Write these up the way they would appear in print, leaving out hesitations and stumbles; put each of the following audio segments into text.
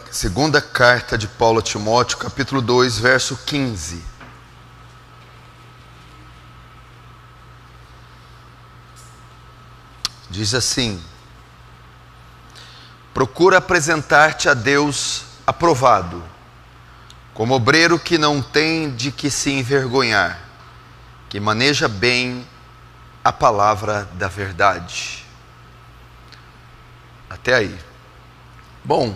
Segunda carta de Paulo a Timóteo, capítulo 2, verso 15. Diz assim: procura apresentar-te a Deus aprovado, como obreiro que não tem de que se envergonhar, que maneja bem a palavra da verdade. Até aí. Bom,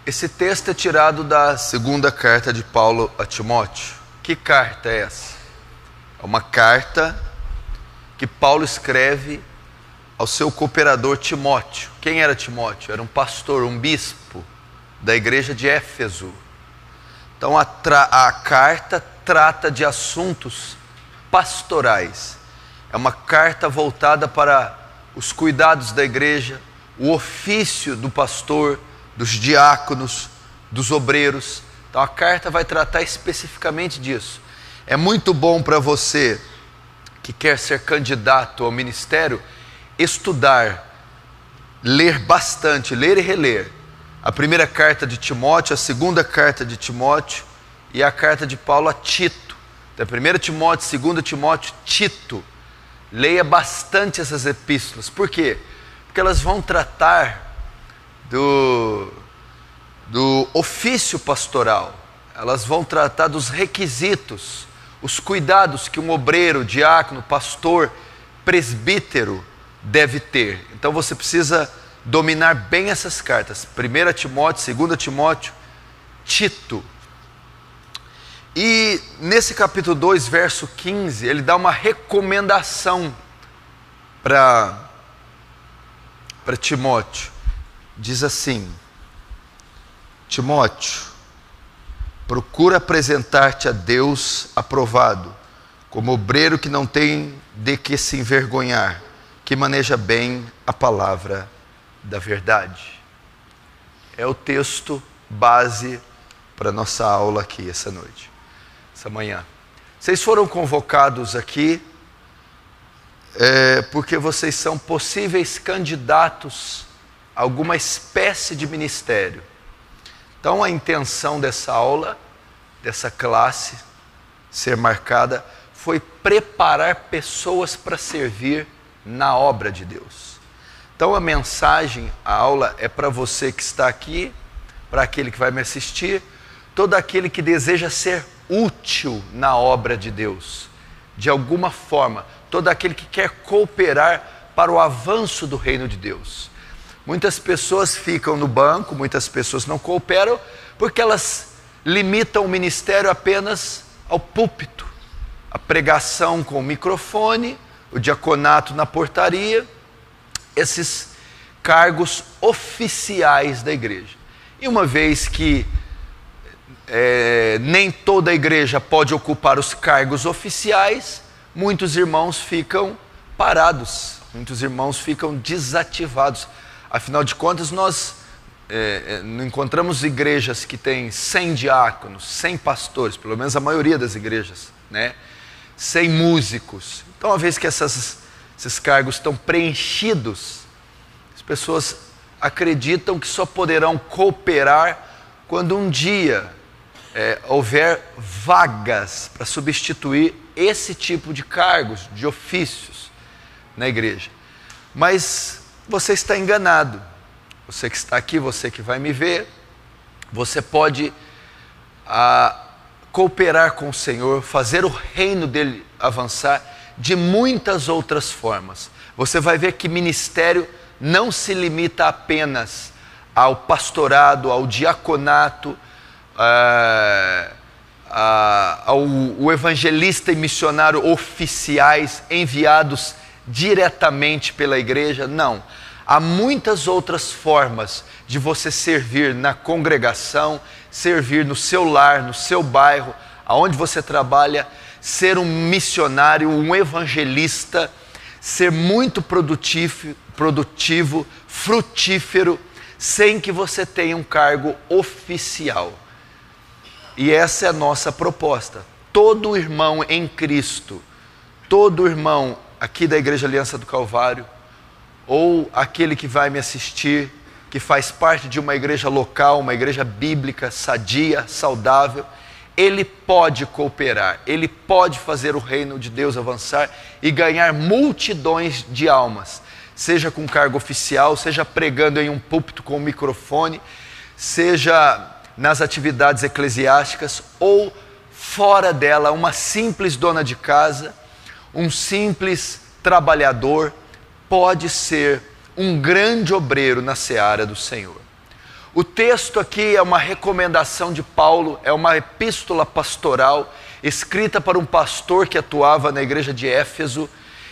esse texto é tirado da segunda carta de Paulo a Timóteo. Que carta é essa? É uma carta que Paulo escreve ao seu cooperador Timóteo. Quem era Timóteo? Era um pastor, um bispo da igreja de Éfeso. Então a carta trata de assuntos pastorais. É uma carta voltada para os cuidados da igreja, o ofício do pastor, dos diáconos, dos obreiros. Então a carta vai tratar especificamente disso. É muito bom para você que quer ser candidato ao ministério estudar, ler bastante, ler e reler a primeira carta de Timóteo, a segunda carta de Timóteo e a carta de Paulo a Tito. Então, 1 Timóteo, 2 Timóteo, Tito. Leia bastante essas epístolas. Por quê? Porque elas vão tratar do ofício pastoral. Elas vão tratar dos requisitos, os cuidados que um obreiro, diácono, pastor, presbítero deve ter. Então você precisa dominar bem essas cartas. 1 Timóteo, 2 Timóteo, Tito. E nesse capítulo 2, verso 15, ele dá uma recomendação para Timóteo. Diz assim: Timóteo, procura apresentar-te a Deus aprovado, como obreiro que não tem de que se envergonhar, que maneja bem a palavra da verdade. É o texto base para a nossa aula aqui essa noite, essa manhã. Vocês foram convocados aqui porque vocês são possíveis candidatos a alguma espécie de ministério. Então a intenção dessa aula, dessa classe ser marcada, foi preparar pessoas para servir na obra de Deus. Então a mensagem, a aula é para você que está aqui, para aquele que vai me assistir, todo aquele que deseja ser útil na obra de Deus, de alguma forma, todo aquele que quer cooperar para o avanço do reino de Deus. Muitas pessoas ficam no banco, muitas pessoas não cooperam, porque elas limitam o ministério apenas ao púlpito, a pregação com o microfone, o diaconato na portaria, esses cargos oficiais da igreja. E uma vez que nem toda a igreja pode ocupar os cargos oficiais, muitos irmãos ficam parados, muitos irmãos ficam desativados. Afinal de contas, nós não encontramos igrejas que têm 100 diáconos, 100 pastores, pelo menos a maioria das igrejas, né? 100 músicos. Então, uma vez que esses cargos estão preenchidos, as pessoas acreditam que só poderão cooperar quando um dia houver vagas para substituir esse tipo de cargos, de ofícios na igreja. Mas você está enganado. Você que está aqui, você que vai me ver, você pode cooperar com o Senhor, fazer o reino dele avançar de muitas outras formas. Você vai ver que ministério não se limita apenas ao pastorado, ao diaconato, ao evangelista e missionário oficiais enviados diretamente pela igreja. Não. Há muitas outras formas de você servir na congregação, servir no seu lar, no seu bairro, aonde você trabalha, ser um missionário, um evangelista, ser muito produtivo, frutífero, sem que você tenha um cargo oficial. E essa é a nossa proposta. Todo irmão em Cristo, todo irmão aqui da Igreja Aliança do Calvário, ou aquele que vai me assistir que faz parte de uma igreja local, uma igreja bíblica, sadia, saudável, ele pode cooperar, ele pode fazer o reino de Deus avançar e ganhar multidões de almas, seja com cargo oficial, seja pregando em um púlpito com um microfone, seja nas atividades eclesiásticas ou fora dela, uma simples dona de casa, um simples trabalhador, pode ser um grande obreiro na seara do Senhor. O texto aqui é uma recomendação de Paulo, é uma epístola pastoral, escrita para um pastor que atuava na igreja de Éfeso,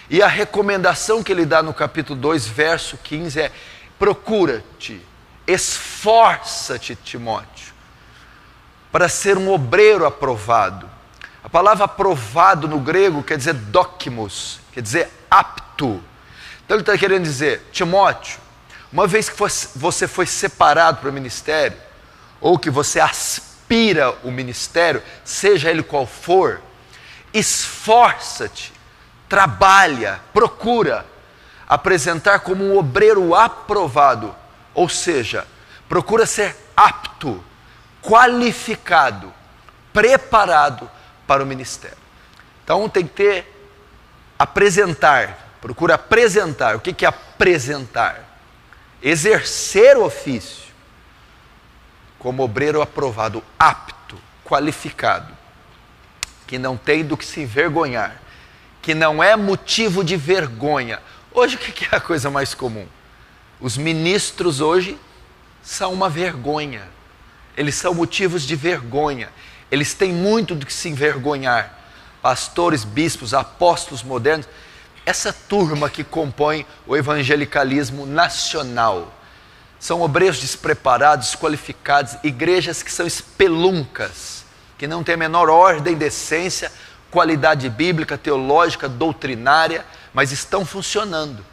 e a recomendação que ele dá no capítulo 2, verso 15 é: procura-te, esforça-te, Timóteo, para ser um obreiro aprovado. A palavra aprovado no grego quer dizer dokimos, quer dizer apto. Então ele está querendo dizer: Timóteo, uma vez que você foi separado para o ministério, ou que você aspira o ministério, seja ele qual for, esforça-te, trabalha, procura apresentar como um obreiro aprovado, ou seja, procura ser apto, qualificado, preparado para o ministério. Então tem que apresentar, procura apresentar. O que é apresentar? Exercer o ofício como obreiro aprovado, apto, qualificado, que não tem do que se envergonhar, que não é motivo de vergonha. Hoje o que é a coisa mais comum? Os ministros hoje são uma vergonha, eles são motivos de vergonha, eles têm muito do que se envergonhar. Pastores, bispos, apóstolos modernos, essa turma que compõe o evangelicalismo nacional, são obreiros despreparados, desqualificados, igrejas que são espeluncas, que não têm a menor ordem, decência, qualidade bíblica, teológica, doutrinária, mas estão funcionando.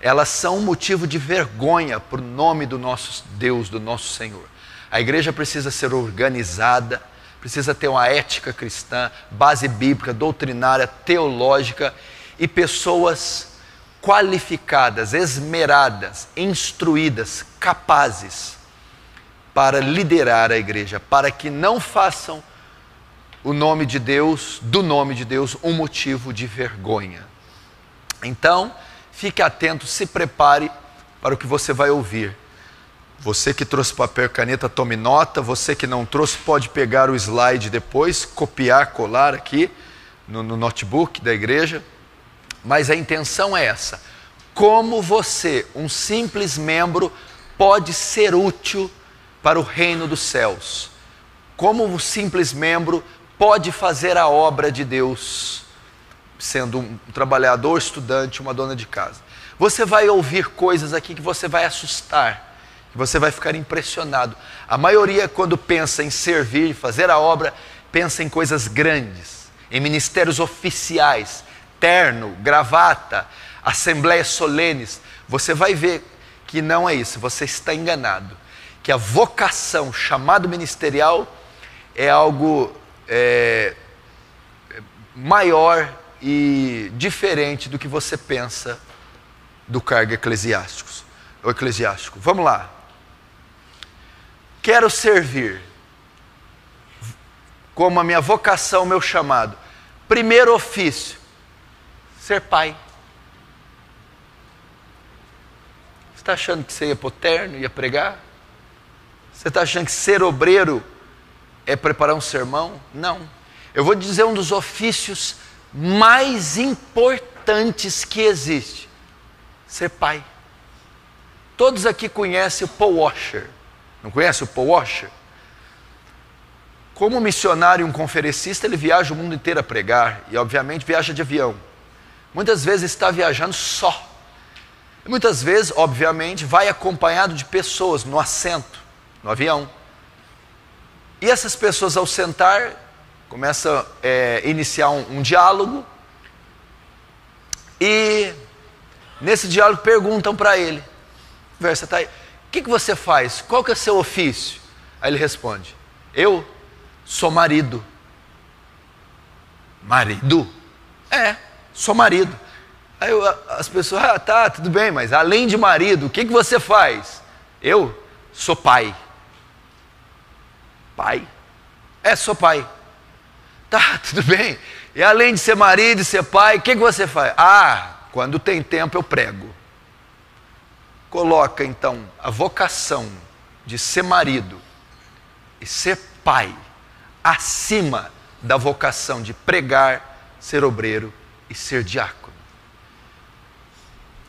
Elas são um motivo de vergonha para o nome do nosso Deus, do nosso Senhor. A igreja precisa ser organizada, precisa ter uma ética cristã, base bíblica, doutrinária, teológica, e pessoas qualificadas, esmeradas, instruídas, capazes para liderar a igreja, para que não façam o nome de Deus, do nome de Deus, um motivo de vergonha. Então, fique atento, se prepare para o que você vai ouvir. Você que trouxe papel e caneta, tome nota. Você que não trouxe, pode pegar o slide depois, copiar, colar aqui no notebook da igreja. Mas a intenção é essa: como você, um simples membro, pode ser útil para o reino dos céus? Como um simples membro pode fazer a obra de Deus, sendo um trabalhador, estudante, uma dona de casa? Você vai ouvir coisas aqui que você vai assustar, que você vai ficar impressionado. A maioria, quando pensa em servir, fazer a obra, pensa em coisas grandes, em ministérios oficiais, terno, gravata, assembleias solenes. Você vai ver que não é isso, você está enganado. Que a vocação, chamado ministerial, é algo maior e diferente do que você pensa do cargo eclesiástico. Vamos lá. Quero servir como a minha vocação, meu chamado. Primeiro ofício: ser pai. Você está achando que você ia pôr terno, ia pregar? Você está achando que ser obreiro é preparar um sermão? Não. Eu vou dizer um dos ofícios mais importantes que existe: ser pai. Todos aqui conhecem o Paul Washer. Não conhece o Paul Washer? Como missionário e um conferencista, ele viaja o mundo inteiro a pregar e, obviamente, viaja de avião. Muitas vezes está viajando só. E muitas vezes, obviamente, vai acompanhado de pessoas no assento, no avião. E essas pessoas, ao sentar, começam a iniciar um diálogo. E nesse diálogo perguntam para ele: conversa, tá aí, o que você faz? Qual que é o seu ofício? Aí ele responde: eu sou marido. Marido? É, sou marido. Aí as pessoas: tá, tudo bem, mas além de marido, o que você faz? Eu sou pai. Pai? Sou pai. Tá, tudo bem. E além de ser marido e ser pai, o que você faz? Quando tem tempo eu prego. Coloca então a vocação de ser marido e ser pai acima da vocação de pregar, ser obreiro e ser diácono.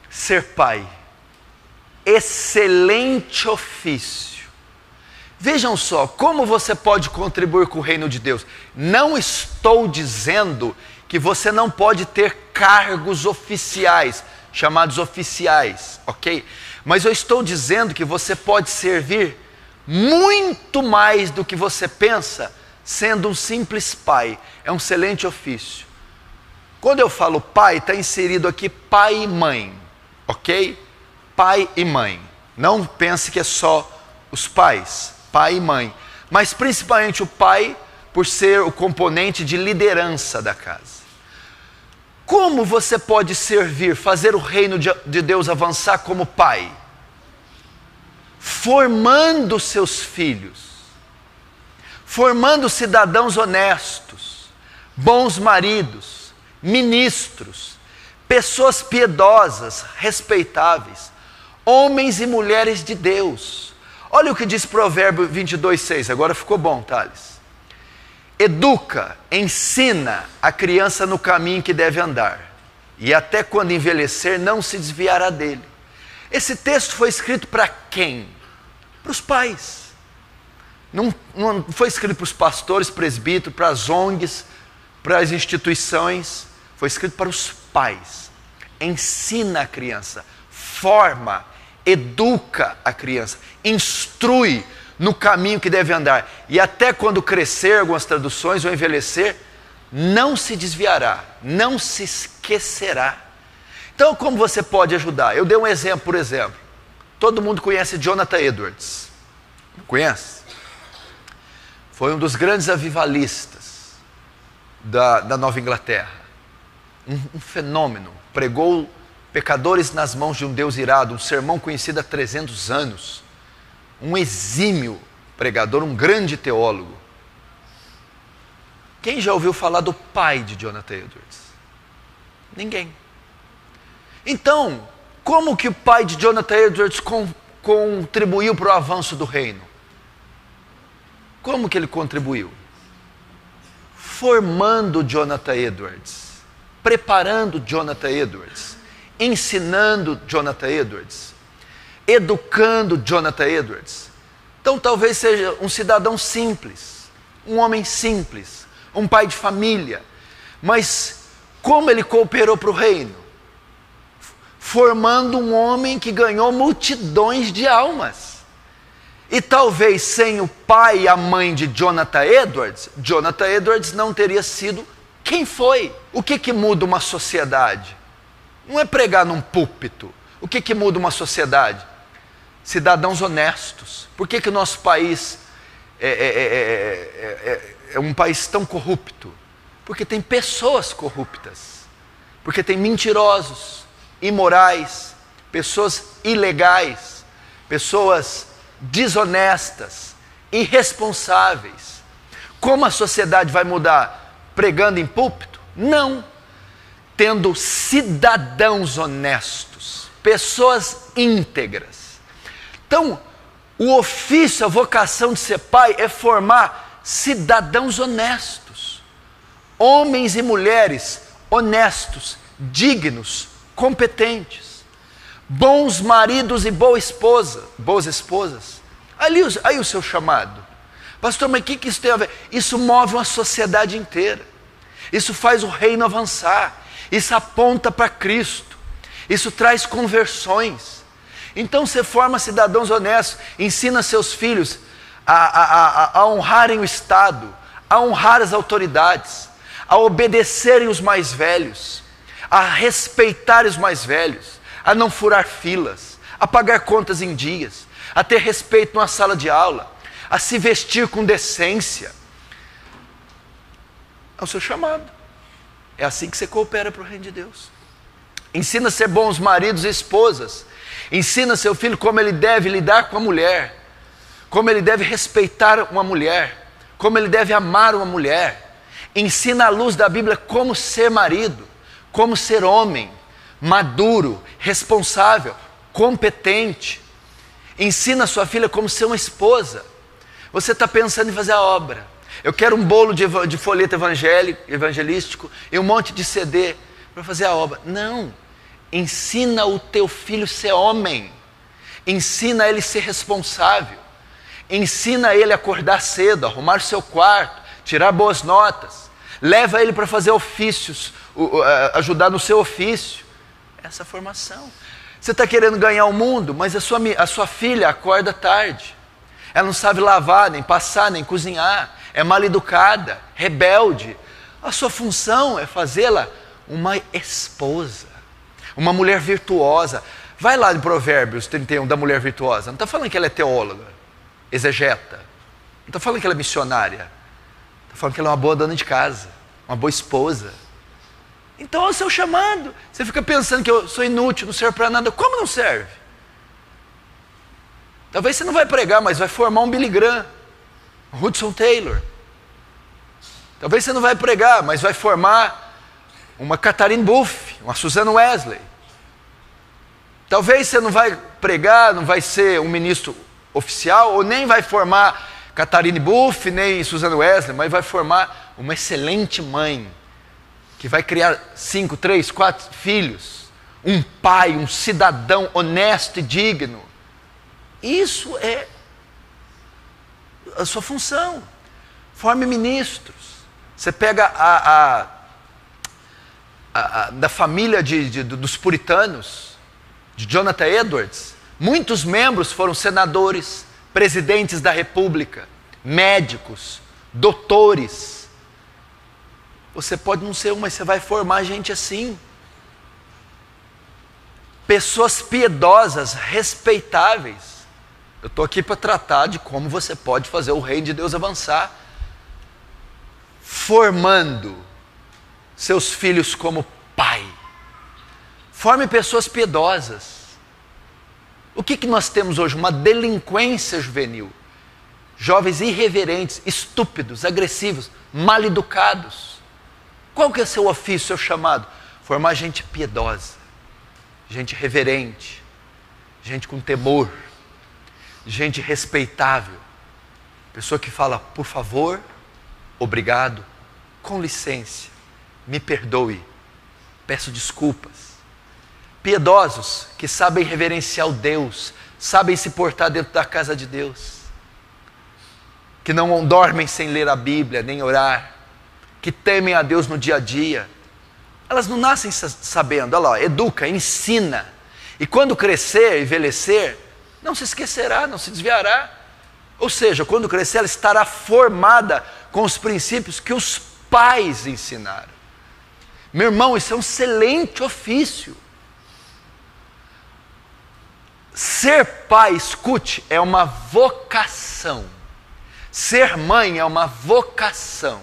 Ser pai, excelente ofício. Vejam só, como você pode contribuir com o reino de Deus? Não estou dizendo que você não pode ter cargos oficiais, chamados oficiais, ok? Mas eu estou dizendo que você pode servir muito mais do que você pensa, sendo um simples pai. É um excelente ofício. Quando eu falo pai, está inserido aqui pai e mãe, ok? Pai e mãe. Não pense que é só os pais, pai e mãe. Mas principalmente o pai, por ser o componente de liderança da casa. Como você pode servir, fazer o reino de Deus avançar como pai? Formando seus filhos, formando cidadãos honestos, bons maridos, ministros, pessoas piedosas, respeitáveis, homens e mulheres de Deus. Olha o que diz Provérbio 22:6, agora ficou bom, Thales. Educa, ensina a criança no caminho que deve andar, e até quando envelhecer não se desviará dele. Esse texto foi escrito para quem? Para os pais. Não foi escrito para os pastores, presbíteros, para as ONGs, para as instituições. Foi escrito para os pais. Ensina a criança, forma, educa a criança, instrui no caminho que deve andar. E até quando crescer, algumas traduções, ou envelhecer, não se desviará, não se esquecerá. Então, como você pode ajudar? Eu dei um exemplo, por exemplo. Todo mundo conhece Jonathan Edwards. Conhece? Foi um dos grandes avivalistas da Nova Inglaterra. Um fenômeno. Pregou pecadores nas mãos de um Deus irado. Um sermão conhecido há 300 anos. Um exímio pregador, um grande teólogo. Quem já ouviu falar do pai de Jonathan Edwards? Ninguém. Então, como que o pai de Jonathan Edwards contribuiu para o avanço do reino? Como que ele contribuiu? Formando Jonathan Edwards, preparando Jonathan Edwards, ensinando Jonathan Edwards, educando Jonathan Edwards. Então talvez seja um cidadão simples, um homem simples, um pai de família, mas como ele cooperou para o reino? Formando um homem que ganhou multidões de almas. E talvez sem o pai e a mãe de Jonathan Edwards não teria sido quem foi. O que muda uma sociedade? Não é pregar num púlpito. O que muda uma sociedade? Cidadãos honestos. Por que o nosso país é um país tão corrupto? Porque tem pessoas corruptas. Porque tem mentirosos, imorais, pessoas ilegais, pessoas desonestas, irresponsáveis. Como a sociedade vai mudar? Pregando em púlpito? Não. Tendo cidadãos honestos, pessoas íntegras. Então, o ofício, a vocação de ser pai é formar cidadãos honestos, homens e mulheres honestos, dignos, competentes, bons maridos e boas esposas. Aí o seu chamado. Pastor, mas o que isso tem a ver? Isso move uma sociedade inteira. Isso faz o reino avançar. Isso aponta para Cristo. Isso traz conversões. Então você forma cidadãos honestos, ensina seus filhos a honrarem o Estado, a honrar as autoridades, a obedecerem os mais velhos, a respeitar os mais velhos, a não furar filas, a pagar contas em dias, a ter respeito numa sala de aula, a se vestir com decência. É o seu chamado. É assim que você coopera para o reino de Deus. Ensina a ser bons maridos e esposas. Ensina seu filho como ele deve lidar com a mulher, como ele deve respeitar uma mulher, como ele deve amar uma mulher. Ensina à luz da Bíblia como ser marido, como ser homem, maduro, responsável, competente. Ensina sua filha como ser uma esposa. Você está pensando em fazer a obra. Eu quero um bolo de folheto evangelístico e um monte de CD para fazer a obra. Não. Ensina o teu filho a ser homem. Ensina ele a ser responsável. Ensina ele a acordar cedo, arrumar o seu quarto, tirar boas notas. Leva ele para fazer ofícios, ajudar no seu ofício. Essa formação. Você está querendo ganhar o mundo, mas a sua filha acorda tarde. Ela não sabe lavar, nem passar, nem cozinhar. É mal educada, rebelde. A sua função é fazê-la uma esposa, uma mulher virtuosa. Vai lá em Provérbios 31, da mulher virtuosa. Não está falando que ela é teóloga, exegeta. Não está falando que ela é missionária. Está falando que ela é uma boa dona de casa, uma boa esposa. Então é o seu chamado. Você fica pensando que eu sou inútil, não serve para nada. Como não serve? Talvez você não vai pregar, mas vai formar um Billy Graham, um Hudson Taylor. Talvez você não vai pregar, mas vai formar uma Catherine Buff, uma Susan Wesley. Talvez você não vai pregar, não vai ser um ministro oficial, ou nem vai formar Catherine Buff, nem Susan Wesley, mas vai formar uma excelente mãe, que vai criar 5, 3, 4 filhos, um pai, um cidadão honesto e digno. Isso é a sua função. Forme ministros. Você pega da família dos puritanos, de Jonathan Edwards, muitos membros foram senadores, presidentes da república, médicos, doutores. Você pode não ser um, mas você vai formar gente assim. Pessoas piedosas, respeitáveis. Eu estou aqui para tratar de como você pode fazer o reino de Deus avançar, formando seus filhos como pai. Forme pessoas piedosas. O que nós temos hoje? Uma delinquência juvenil. Jovens irreverentes, estúpidos, agressivos, mal educados. Qual que é seu ofício, seu chamado? Formar gente piedosa, gente reverente, gente com temor, gente respeitável, pessoa que fala, por favor, obrigado, com licença, me perdoe, peço desculpas. Piedosos, que sabem reverenciar o Deus, sabem se portar dentro da casa de Deus, que não dormem sem ler a Bíblia, nem orar, que temem a Deus no dia a dia. Elas não nascem sabendo, olha lá, educa, ensina, e quando crescer, envelhecer, não se esquecerá, não se desviará. Ou seja, quando crescer, ela estará formada com os princípios que os pais ensinaram. Meu irmão, isso é um excelente ofício. Ser pai, escute, é uma vocação. Ser mãe é uma vocação.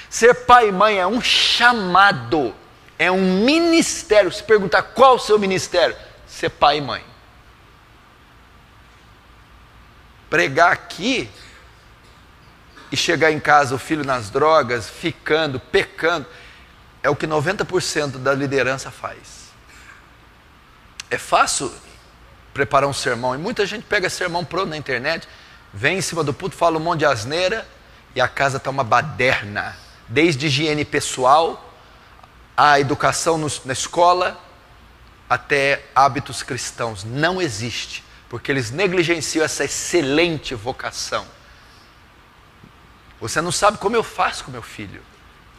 Ser pai e mãe é um chamado, é um ministério. Se perguntar qual o seu ministério, ser pai e mãe. Pregar aqui e chegar em casa o filho nas drogas, ficando, pecando, é o que 90% da liderança faz. É fácil preparar um sermão, e muita gente pega sermão pronto na internet, vem em cima do púlpito, fala um monte de asneira, e a casa está uma baderna, desde higiene pessoal, a educação na escola, até hábitos cristãos. Não existe, porque eles negligenciam essa excelente vocação. Você não sabe como eu faço com meu filho.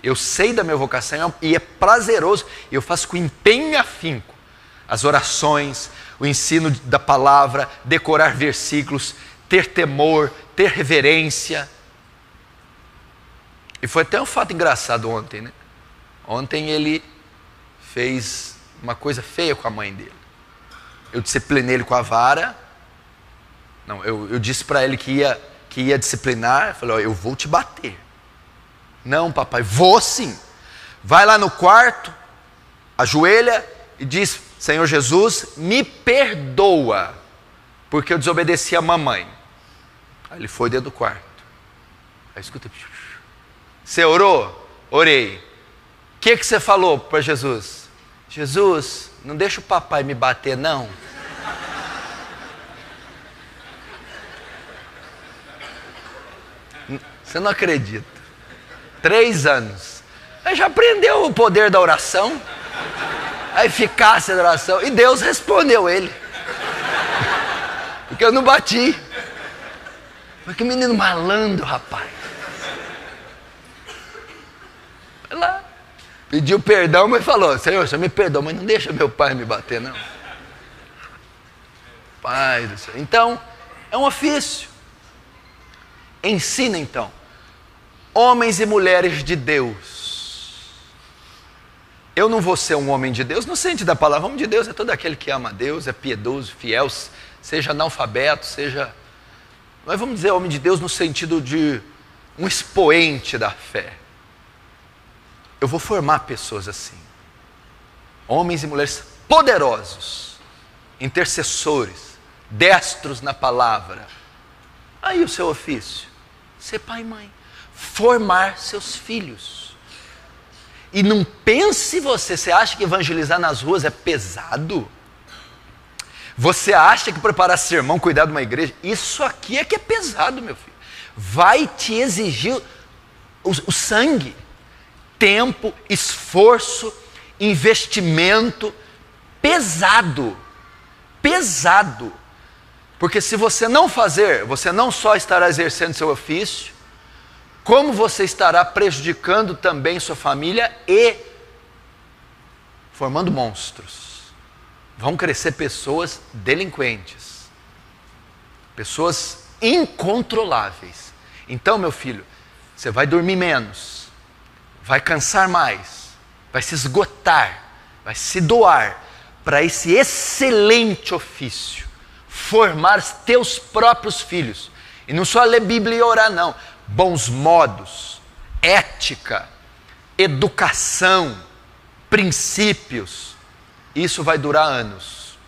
Eu sei da minha vocação e é prazeroso. Eu faço com empenho e afinco. As orações, o ensino da palavra, decorar versículos, ter temor, ter reverência. E foi até um fato engraçado ontem, né? Ontem ele fez uma coisa feia com a mãe dele. Eu disciplinei ele com a vara. Não, eu disse para ele que ia disciplinar. Eu falei, eu vou te bater. Não, papai, vou sim. Vai lá no quarto, ajoelha e diz Senhor Jesus, me perdoa, porque eu desobedeci a mamãe. Aí ele foi dentro do quarto. Aí escuta. Você orou? Orei. O que você falou para Jesus? Jesus, não deixa o papai me bater, não. Você não acredita. 3 anos. Aí já aprendeu o poder da oração, a eficácia da oração. E Deus respondeu ele. Porque eu não bati. Mas que menino malandro, rapaz. Vai lá. Pediu perdão, mas falou: Senhor, você me perdoa, mas não deixa meu pai me bater, não. Pai do céu. Então, é um ofício. Ensina então. Homens e mulheres de Deus. Eu não vou ser um homem de Deus no sentido da palavra. Homem de Deus é todo aquele que ama a Deus, é piedoso, fiel, seja analfabeto, seja... Nós vamos dizer homem de Deus no sentido de um expoente da fé. Eu vou formar pessoas assim. Homens e mulheres poderosos, intercessores, destros na palavra. Aí o seu ofício, ser pai e mãe. Formar seus filhos. E não pense você acha que evangelizar nas ruas é pesado? Você acha que preparar sermão, cuidar de uma igreja, isso aqui é que é pesado, meu filho. Vai te exigir o sangue, tempo, esforço, investimento, pesado, pesado. Porque se você não fazer, você não só estará exercendo seu ofício, como você estará prejudicando também sua família e formando monstros. Vão crescer pessoas delinquentes, pessoas incontroláveis. Então, meu filho, você vai dormir menos, vai cansar mais, vai se esgotar, vai se doar para esse excelente ofício, formar os teus próprios filhos. E não só ler Bíblia e orar, não. Bons modos, ética, educação, princípios. Isso vai durar anos.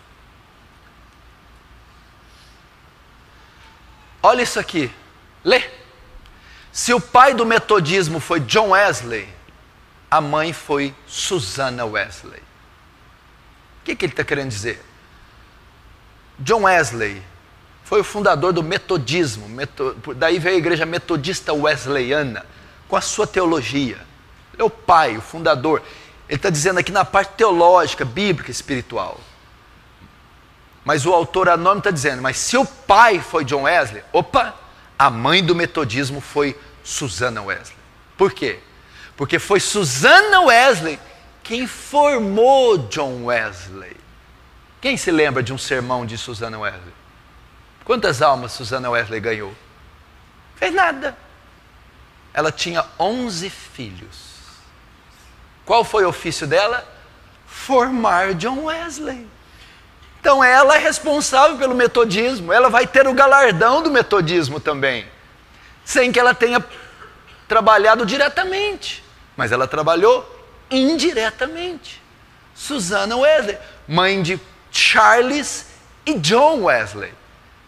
Olha isso aqui, lê. Se o pai do metodismo foi John Wesley, a mãe foi Susanna Wesley. O que ele está querendo dizer? John Wesley foi o fundador do metodismo, daí veio a igreja metodista wesleyana, com a sua teologia. Ele é o pai, o fundador. Ele está dizendo aqui na parte teológica, bíblica, espiritual. Mas o autor anônimo está dizendo, mas se o pai foi John Wesley, a mãe do metodismo foi Susanna Wesley. Por quê? Porque foi Susanna Wesley quem formou John Wesley. Quem se lembra de um sermão de Susanna Wesley? Quantas almas Susanna Wesley ganhou? Fez nada. Ela tinha 11 filhos. Qual foi o ofício dela? Formar John Wesley. Então ela é responsável pelo metodismo. Ela vai ter o galardão do metodismo também. Sem que ela tenha trabalhado diretamente. Mas ela trabalhou indiretamente. Susanna Wesley, mãe de Charles e John Wesley.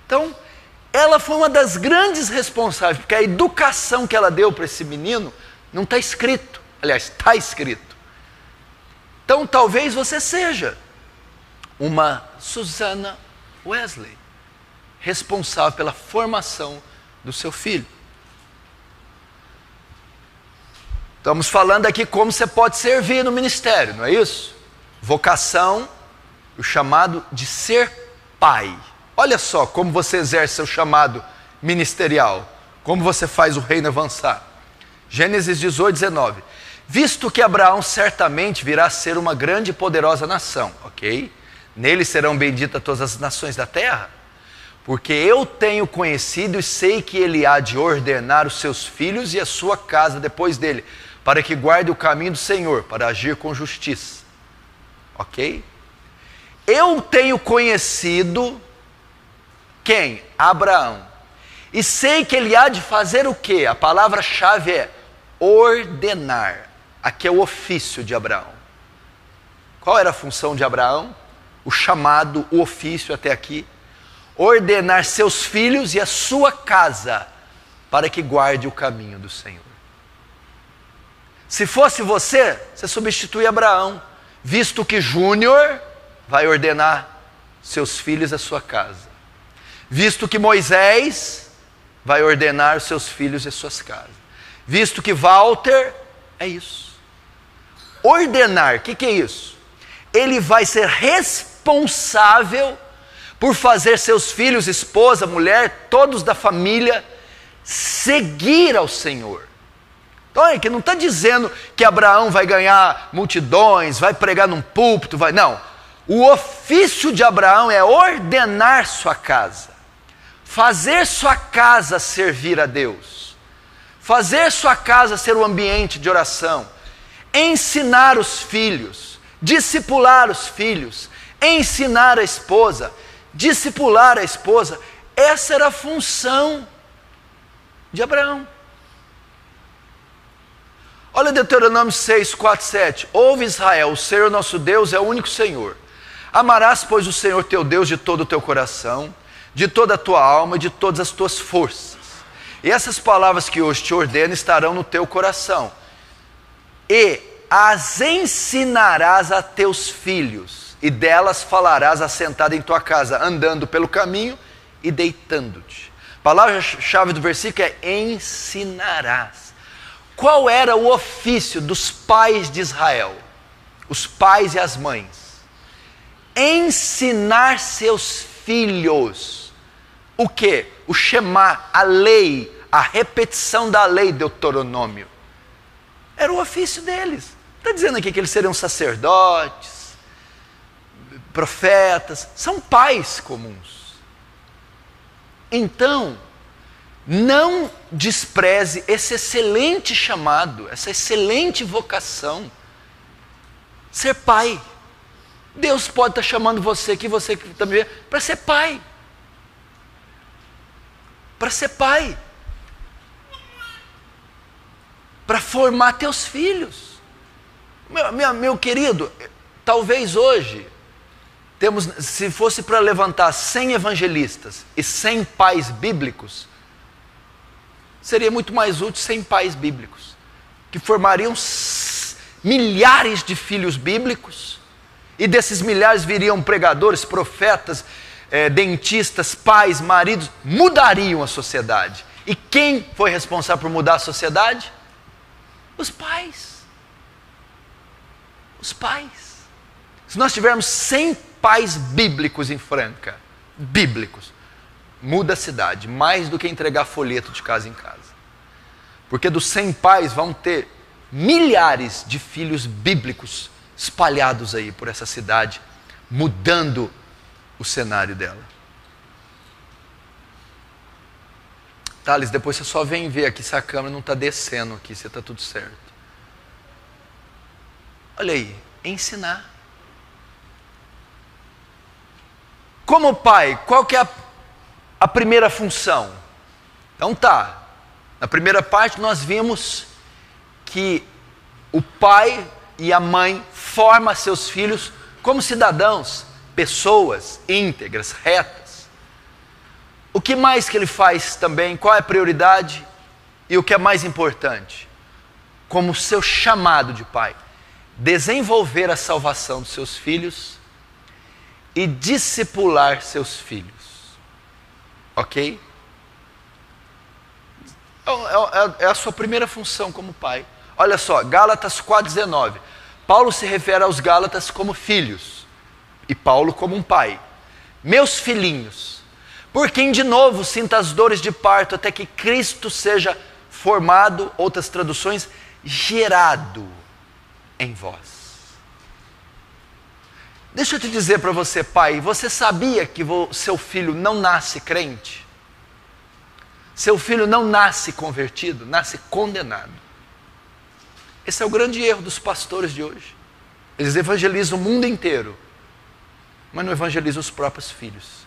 Então, ela foi uma das grandes responsáveis, porque a educação que ela deu para esse menino não está escrito. Aliás, está escrito. Então, talvez você seja uma Susanna Wesley, responsável pela formação do seu filho. Estamos falando aqui como você pode servir no ministério, não é isso? Vocação, o chamado de ser pai. Olha só como você exerce seu chamado ministerial, como você faz o reino avançar. Gênesis 18, 19. Visto que Abraão certamente virá a ser uma grande e poderosa nação, ok? Nele serão benditas todas as nações da terra, porque eu tenho conhecido e sei que ele há de ordenar os seus filhos e a sua casa depois dele, para que guarde o caminho do Senhor, para agir com justiça. Ok? Eu tenho conhecido quem? Abraão. E sei que ele há de fazer o quê? A palavra-chave é ordenar. Aqui é o ofício de Abraão. Qual era a função de Abraão? o chamado, o ofício até aqui. Ordenar seus filhos e a sua casa para que guarde o caminho do Senhor. Se fosse você substitui Abraão, visto que Júnior vai ordenar seus filhos a sua casa. Visto que Moisés vai ordenar os seus filhos e as suas casas. Visto que Walter, é isso. Ordenar, o que é isso? Ele vai ser responsável por fazer seus filhos, esposa, mulher, todos da família, seguir ao Senhor. Então, aqui não está dizendo que Abraão vai ganhar multidões, vai pregar num púlpito, não. O ofício de Abraão é ordenar sua casa, fazer sua casa servir a Deus, fazer sua casa ser um ambiente de oração, ensinar os filhos, discipular os filhos, ensinar a esposa, discipular a esposa. Essa era a função de Abraão. Olha Deuteronômio 6, 4, 7. Ouve Israel, o Senhor nosso Deus é o único Senhor. Amarás, pois, o Senhor teu Deus de todo o teu coração, de toda a tua alma e de todas as tuas forças. E essas palavras que hoje te ordeno estarão no teu coração. E as ensinarás a teus filhos, e delas falarás assentado em tua casa, andando pelo caminho e deitando-te. A palavra-chave do versículo é ensinarás. Qual era o ofício dos pais de Israel? Os pais e as mães. Ensinar seus filhos. O quê? O Shema, a lei, a repetição da lei, Deuteronômio. Era o ofício deles. Está dizendo aqui que eles seriam sacerdotes, profetas, são pais comuns. Então, não despreze esse excelente chamado, essa excelente vocação, ser pai. Deus pode estar chamando você aqui, você que também, para ser pai. Para ser pai. Para formar teus filhos. Meu querido, talvez hoje, se fosse para levantar 100 evangelistas e 100 pais bíblicos, seria muito mais útil 100 pais bíblicos, que formariam milhares de filhos bíblicos, e desses milhares viriam pregadores, profetas, dentistas, pais, maridos, mudariam a sociedade. E quem foi responsável por mudar a sociedade? Os pais. Os pais. Se nós tivermos 100 pais bíblicos em Franca, bíblicos, muda a cidade, mais do que entregar folheto de casa em casa. Porque dos 100 pais vão ter milhares de filhos bíblicos espalhados aí por essa cidade, mudando o cenário dela. Thales, depois você só vem ver aqui se a câmera não está descendo aqui, se está tudo certo. Olha aí, ensinar. Como pai, qual que é a primeira função? Então tá, na primeira parte nós vimos que o pai e a mãe formam seus filhos como cidadãos, pessoas íntegras, retas. O que mais que ele faz também? Qual é a prioridade? E o que é mais importante? Como seu chamado de pai, desenvolver a salvação dos seus filhos e discipular seus filhos. Ok? É a sua primeira função como pai. Olha só, Gálatas 4,19. Paulo se refere aos Gálatas como filhos, e Paulo como um pai. Meus filhinhos, por quem de novo sinta as dores de parto, até que Cristo seja formado, outras traduções, gerado em vós. Deixa eu te dizer para você, pai, você sabia que seu filho não nasce crente? Seu filho não nasce convertido, nasce condenado. Esse é o grande erro dos pastores de hoje. Eles evangelizam o mundo inteiro, mas não evangelizam os próprios filhos.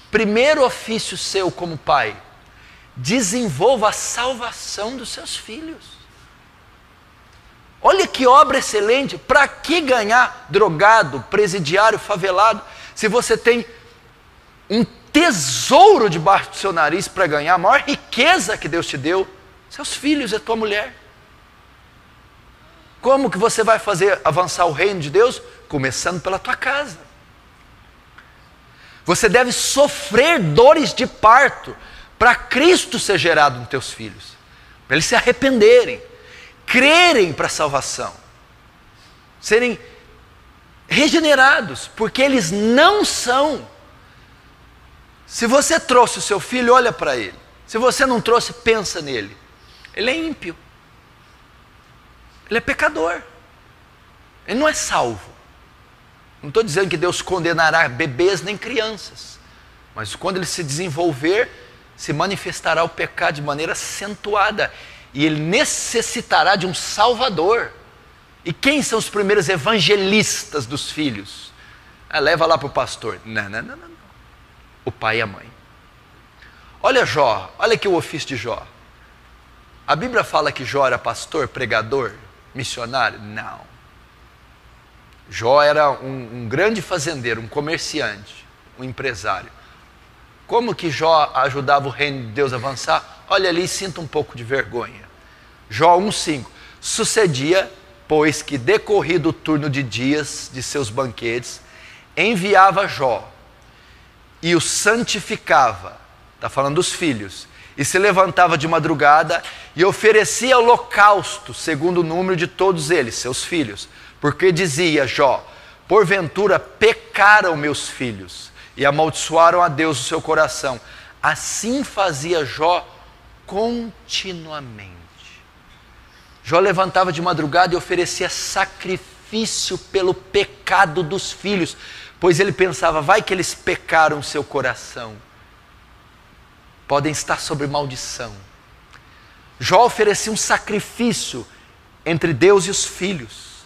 Primeiro ofício seu como pai, desenvolva a salvação dos seus filhos. Olha que obra excelente. Para que ganhar drogado, presidiário, favelado, se você tem um tesouro debaixo do seu nariz para ganhar, a maior riqueza que Deus te deu, seus filhos e tua mulher. Como que você vai fazer avançar o reino de Deus? Começando pela tua casa. Você deve sofrer dores de parto para Cristo ser gerado nos teus filhos, para eles se arrependerem, crerem para a salvação, serem regenerados, porque eles não são. Se você trouxe o seu filho, olha para ele. Se você não trouxe, pensa nele. Ele é ímpio. Ele é pecador. Ele não é salvo. Não estou dizendo que Deus condenará bebês nem crianças, mas quando ele se desenvolver, se manifestará o pecado de maneira acentuada, e ele necessitará de um Salvador. E quem são os primeiros evangelistas dos filhos? Leva lá para o pastor. Não. O pai e a mãe. Olha Jó, olha aqui o ofício de Jó. A Bíblia fala que Jó era pastor, pregador, missionário? Não. Jó era um grande fazendeiro, um comerciante, um empresário. Como que Jó ajudava o reino de Deus a avançar? Olha ali e sinta um pouco de vergonha. Jó 1,5. Sucedia, pois que decorrido o turno de dias de seus banquetes, enviava Jó e o santificava, está falando dos filhos, e se levantava de madrugada e oferecia holocausto, segundo o número de todos eles, seus filhos, porque dizia Jó: porventura pecaram meus filhos e amaldiçoaram a Deus o seu coração. Assim fazia Jó continuamente. Jó levantava de madrugada e oferecia sacrifício pelo pecado dos filhos, pois ele pensava: vai que eles pecaram o seu coração, podem estar sob maldição. Jó oferecia um sacrifício entre Deus e os filhos.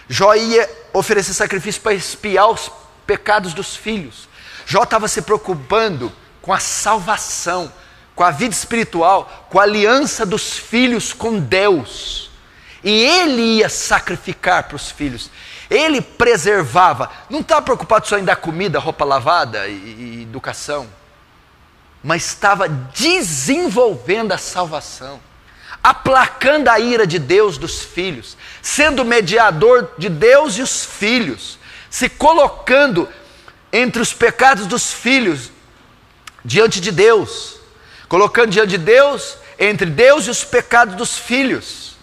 Jó ia oferecer sacrifício para expiar os pecados dos filhos. Jó estava se preocupando com a salvação, com a vida espiritual, com a aliança dos filhos com Deus. E ele ia sacrificar para os filhos. Ele preservava. Não estava preocupado só em dar comida, roupa lavada e educação, mas estava desenvolvendo a salvação, aplacando a ira de Deus dos filhos, sendo mediador de Deus e os filhos, se colocando entre os pecados dos filhos diante de Deus, colocando diante de Deus, entre Deus e os pecados dos filhos.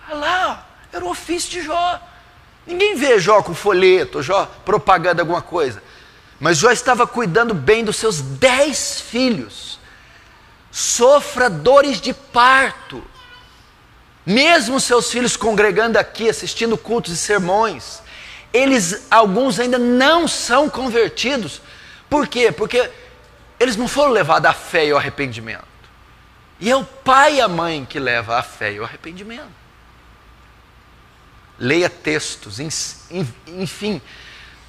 Olha lá, era o ofício de Jó. Ninguém vê Jó com folheto, Jó propagando alguma coisa, mas Jó estava cuidando bem dos seus 10 filhos. Sofra dores de parto, mesmo seus filhos congregando aqui, assistindo cultos e sermões, alguns ainda não são convertidos. Por quê? Porque eles não foram levados à fé e ao arrependimento. E é o pai e a mãe que leva à fé e ao arrependimento. Leia textos, enfim,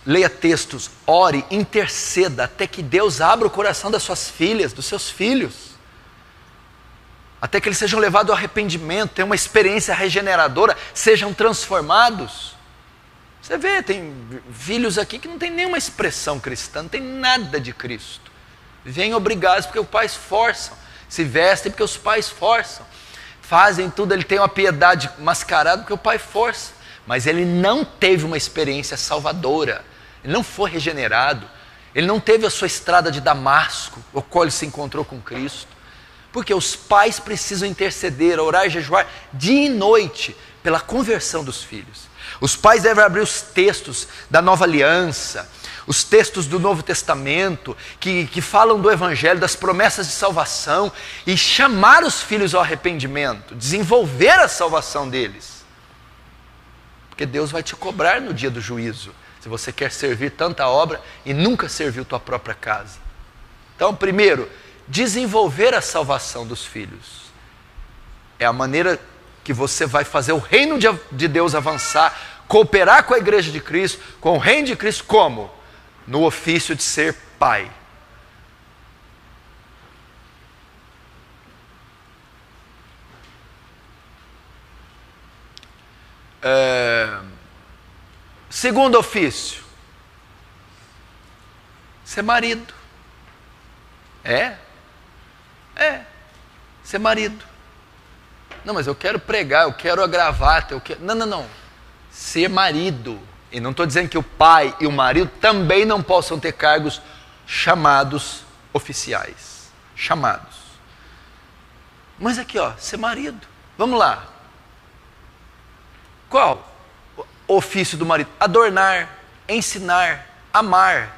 leia textos, ore, interceda, até que Deus abra o coração das suas filhas, dos seus filhos, até que eles sejam levados ao arrependimento, tenham uma experiência regeneradora, sejam transformados. Você vê, tem filhos aqui que não tem nenhuma expressão cristã, não tem nada de Cristo. Vêm obrigados porque os pais forçam, se vestem porque os pais forçam, fazem tudo, ele tem uma piedade mascarada porque o pai força, mas ele não teve uma experiência salvadora, ele não foi regenerado, ele não teve a sua estrada de Damasco, o qual ele se encontrou com Cristo. Porque os pais precisam interceder, orar e jejuar dia e noite pela conversão dos filhos. Os pais devem abrir os textos da Nova Aliança, os textos do Novo Testamento, que falam do Evangelho, das promessas de salvação, e chamar os filhos ao arrependimento, desenvolver a salvação deles. Porque Deus vai te cobrar no dia do juízo, se você quer servir tanta obra e nunca serviu tua própria casa. Então, primeiro, desenvolver a salvação dos filhos. É a maneira que você vai fazer o reino de Deus avançar, cooperar com a igreja de Cristo, com o reino de Cristo, como? No ofício de ser pai. Segundo ofício, ser marido. Ser marido. Não, mas eu quero pregar, eu quero a gravata, eu quero... Não. Ser marido. E não estou dizendo que o pai e o marido também não possam ter cargos chamados oficiais. Chamados. Mas aqui, ó, ser marido. Vamos lá. Qual o ofício do marido? Adornar, ensinar, amar,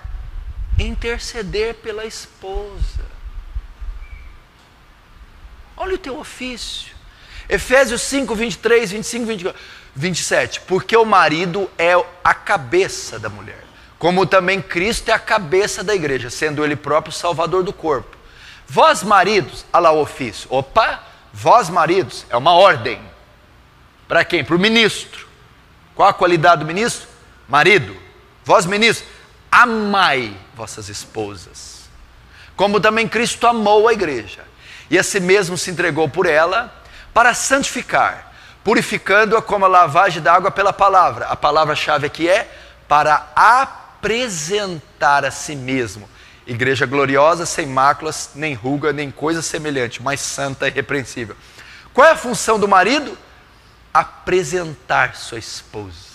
interceder pela esposa. Olha o teu ofício. Efésios 5, 23, 25, 27. Porque o marido é a cabeça da mulher, como também Cristo é a cabeça da igreja, sendo ele próprio o salvador do corpo. Vós maridos, olha lá o ofício. Opa, vós maridos, é uma ordem. Para quem? Para o ministro. Qual a qualidade do ministro? Marido. Vós ministros, amai vossas esposas, como também Cristo amou a igreja, e a si mesmo se entregou por ela, para santificar, purificando-a como a lavagem da água pela palavra. A palavra-chave aqui é para apresentar a si mesmo, igreja gloriosa, sem máculas, nem ruga, nem coisa semelhante, mas santa e irrepreensível. Qual é a função do marido? Apresentar sua esposa.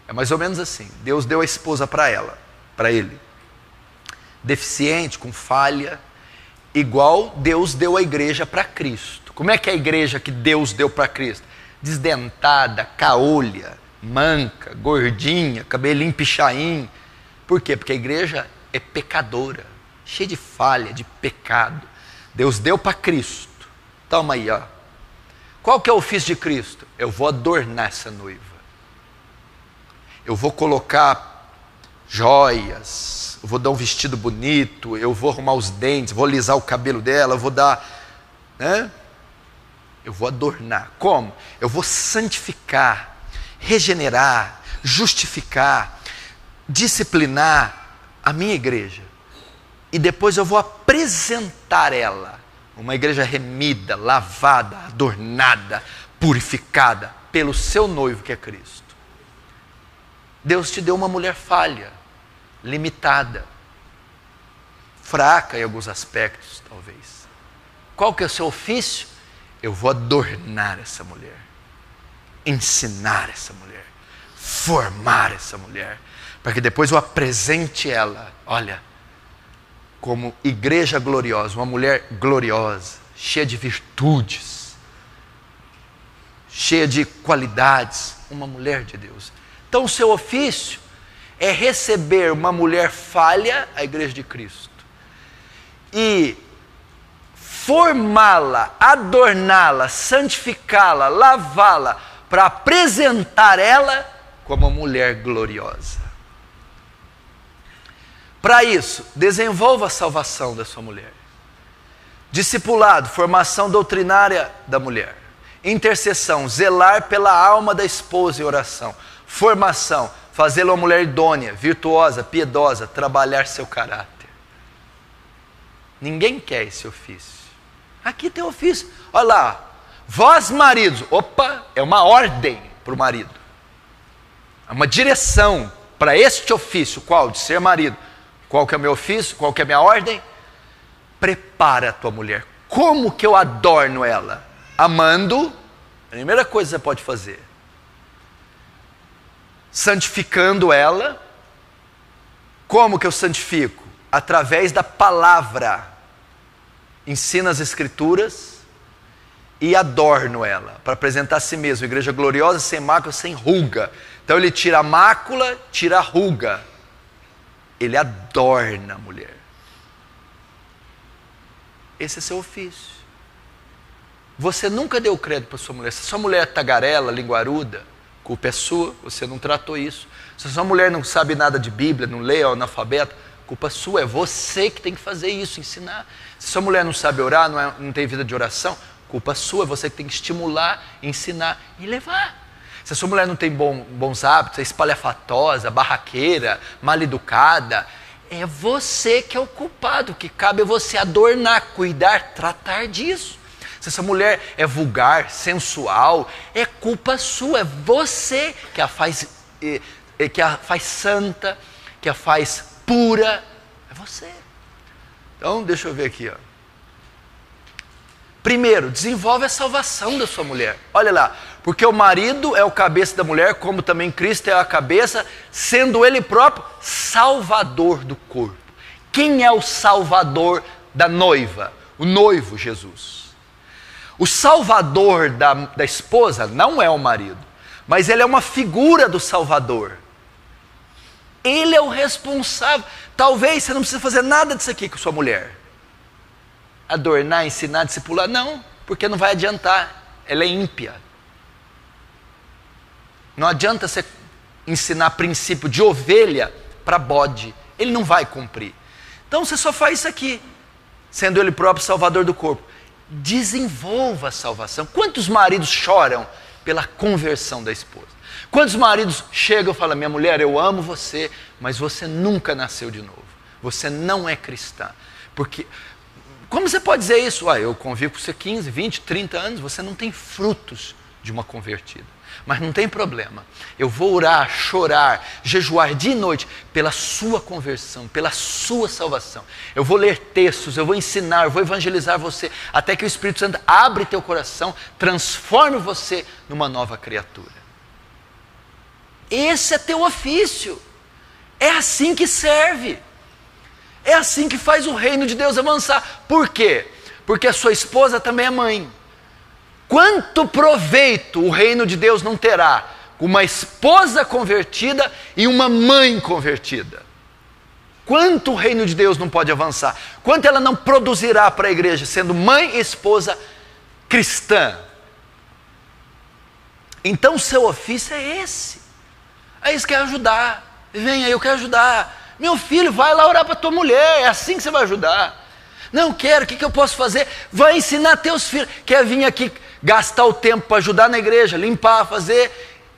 É mais ou menos assim. Deus deu a esposa para ela, para ele, deficiente, com falha, igual Deus deu a igreja para Cristo. Como é que é a igreja que Deus deu para Cristo? Desdentada, caolha, manca, gordinha, cabelinho pichain. Por quê? Porque a igreja é pecadora, cheia de falha, de pecado. Deus deu para Cristo. Toma aí, ó. Qual que é o ofício de Cristo? Eu vou adornar essa noiva. Eu vou colocar joias, eu vou dar um vestido bonito, eu vou arrumar os dentes, vou alisar o cabelo dela, eu vou dar... Eu vou adornar. Como? Eu vou santificar, regenerar, justificar, disciplinar a minha igreja. E depois eu vou apresentar ela. Uma igreja remida, lavada, adornada, purificada pelo seu noivo que é Cristo. Deus te deu uma mulher falha, limitada, fraca em alguns aspectos, talvez. Qual que é o seu ofício? Eu vou adornar essa mulher, ensinar essa mulher, formar essa mulher, para que depois eu apresente ela, olha, como igreja gloriosa, uma mulher gloriosa, cheia de virtudes, cheia de qualidades, uma mulher de Deus. Então o seu ofício é receber uma mulher falha, a igreja de Cristo, e formá-la, adorná-la, santificá-la, lavá-la, para apresentar ela como uma mulher gloriosa. Para isso, desenvolva a salvação da sua mulher. Discipulado, formação doutrinária da mulher. Intercessão, zelar pela alma da esposa em oração. Formação, fazê-la uma mulher idônea, virtuosa, piedosa, trabalhar seu caráter. Ninguém quer esse ofício. Aqui tem ofício. Olha lá, vós maridos, opa, é uma ordem para o marido. É uma direção para este ofício, qual? De ser marido. Qual que é o meu ofício? Qual que é a minha ordem? Prepara a tua mulher. Como que eu adorno ela? Amando, a primeira coisa que você pode fazer. Santificando ela. Como que eu santifico? Através da palavra. Ensina as escrituras e adorno ela, para apresentar a si mesmo, igreja gloriosa, sem mácula, sem ruga. Então ele tira a mácula, tira a ruga. Ele adorna a mulher. Esse é seu ofício. Você nunca deu crédito para sua mulher. Se sua mulher é tagarela, linguaruda, culpa é sua, você não tratou isso. Se sua mulher não sabe nada de Bíblia, não lê, é analfabeta, culpa sua, é você que tem que fazer isso, ensinar. Se sua mulher não sabe orar, não tem vida de oração, culpa sua, é você que tem que estimular, ensinar e levar. Se a sua mulher não tem bons hábitos, é espalhafatosa, barraqueira, mal educada, é você que é o culpado, que cabe a você adornar, cuidar, tratar disso. Se essa mulher é vulgar, sensual, é culpa sua, é você que a faz santa, que a faz pura, é você. Então, deixa eu ver aqui, ó. Primeiro, desenvolve a salvação da sua mulher. Olha lá, porque o marido é o cabeça da mulher, como também Cristo é a cabeça, sendo Ele próprio salvador do corpo. Quem é o salvador da noiva? O noivo, Jesus. O salvador da esposa não é o marido, mas ele é uma figura do salvador. Ele é o responsável. Talvez você não precise fazer nada disso aqui com sua mulher. Adornar, ensinar, discipular, não, porque não vai adiantar, ela é ímpia. Não adianta você ensinar princípio de ovelha para bode, ele não vai cumprir. Então você só faz isso aqui, sendo ele próprio salvador do corpo. Desenvolva a salvação. Quantos maridos choram pela conversão da esposa? Quantos maridos chegam e falam, minha mulher, eu amo você, mas você nunca nasceu de novo, você não é cristã, porque... Como você pode dizer isso? Eu convivo com você 15, 20, 30 anos, você não tem frutos de uma convertida. Mas não tem problema. Eu vou orar, chorar, jejuar dia e noite pela sua conversão, pela sua salvação. Eu vou ler textos, eu vou ensinar, eu vou evangelizar você, até que o Espírito Santo abre teu coração, transforme você numa nova criatura. Esse é teu ofício. É assim que serve. É assim que faz o reino de Deus avançar. Por quê? Porque a sua esposa também é mãe. Quanto proveito o reino de Deus não terá com uma esposa convertida e uma mãe convertida? Quanto o reino de Deus não pode avançar? Quanto ela não produzirá para a igreja, sendo mãe e esposa cristã? Então seu ofício é esse. Aí você quer ajudar. Vem aí, eu quero ajudar. Meu filho, vai lá orar para tua mulher, é assim que você vai ajudar. Não quero, o que eu posso fazer? Vai ensinar teus filhos. Quer vir aqui gastar o tempo para ajudar na igreja, limpar, fazer,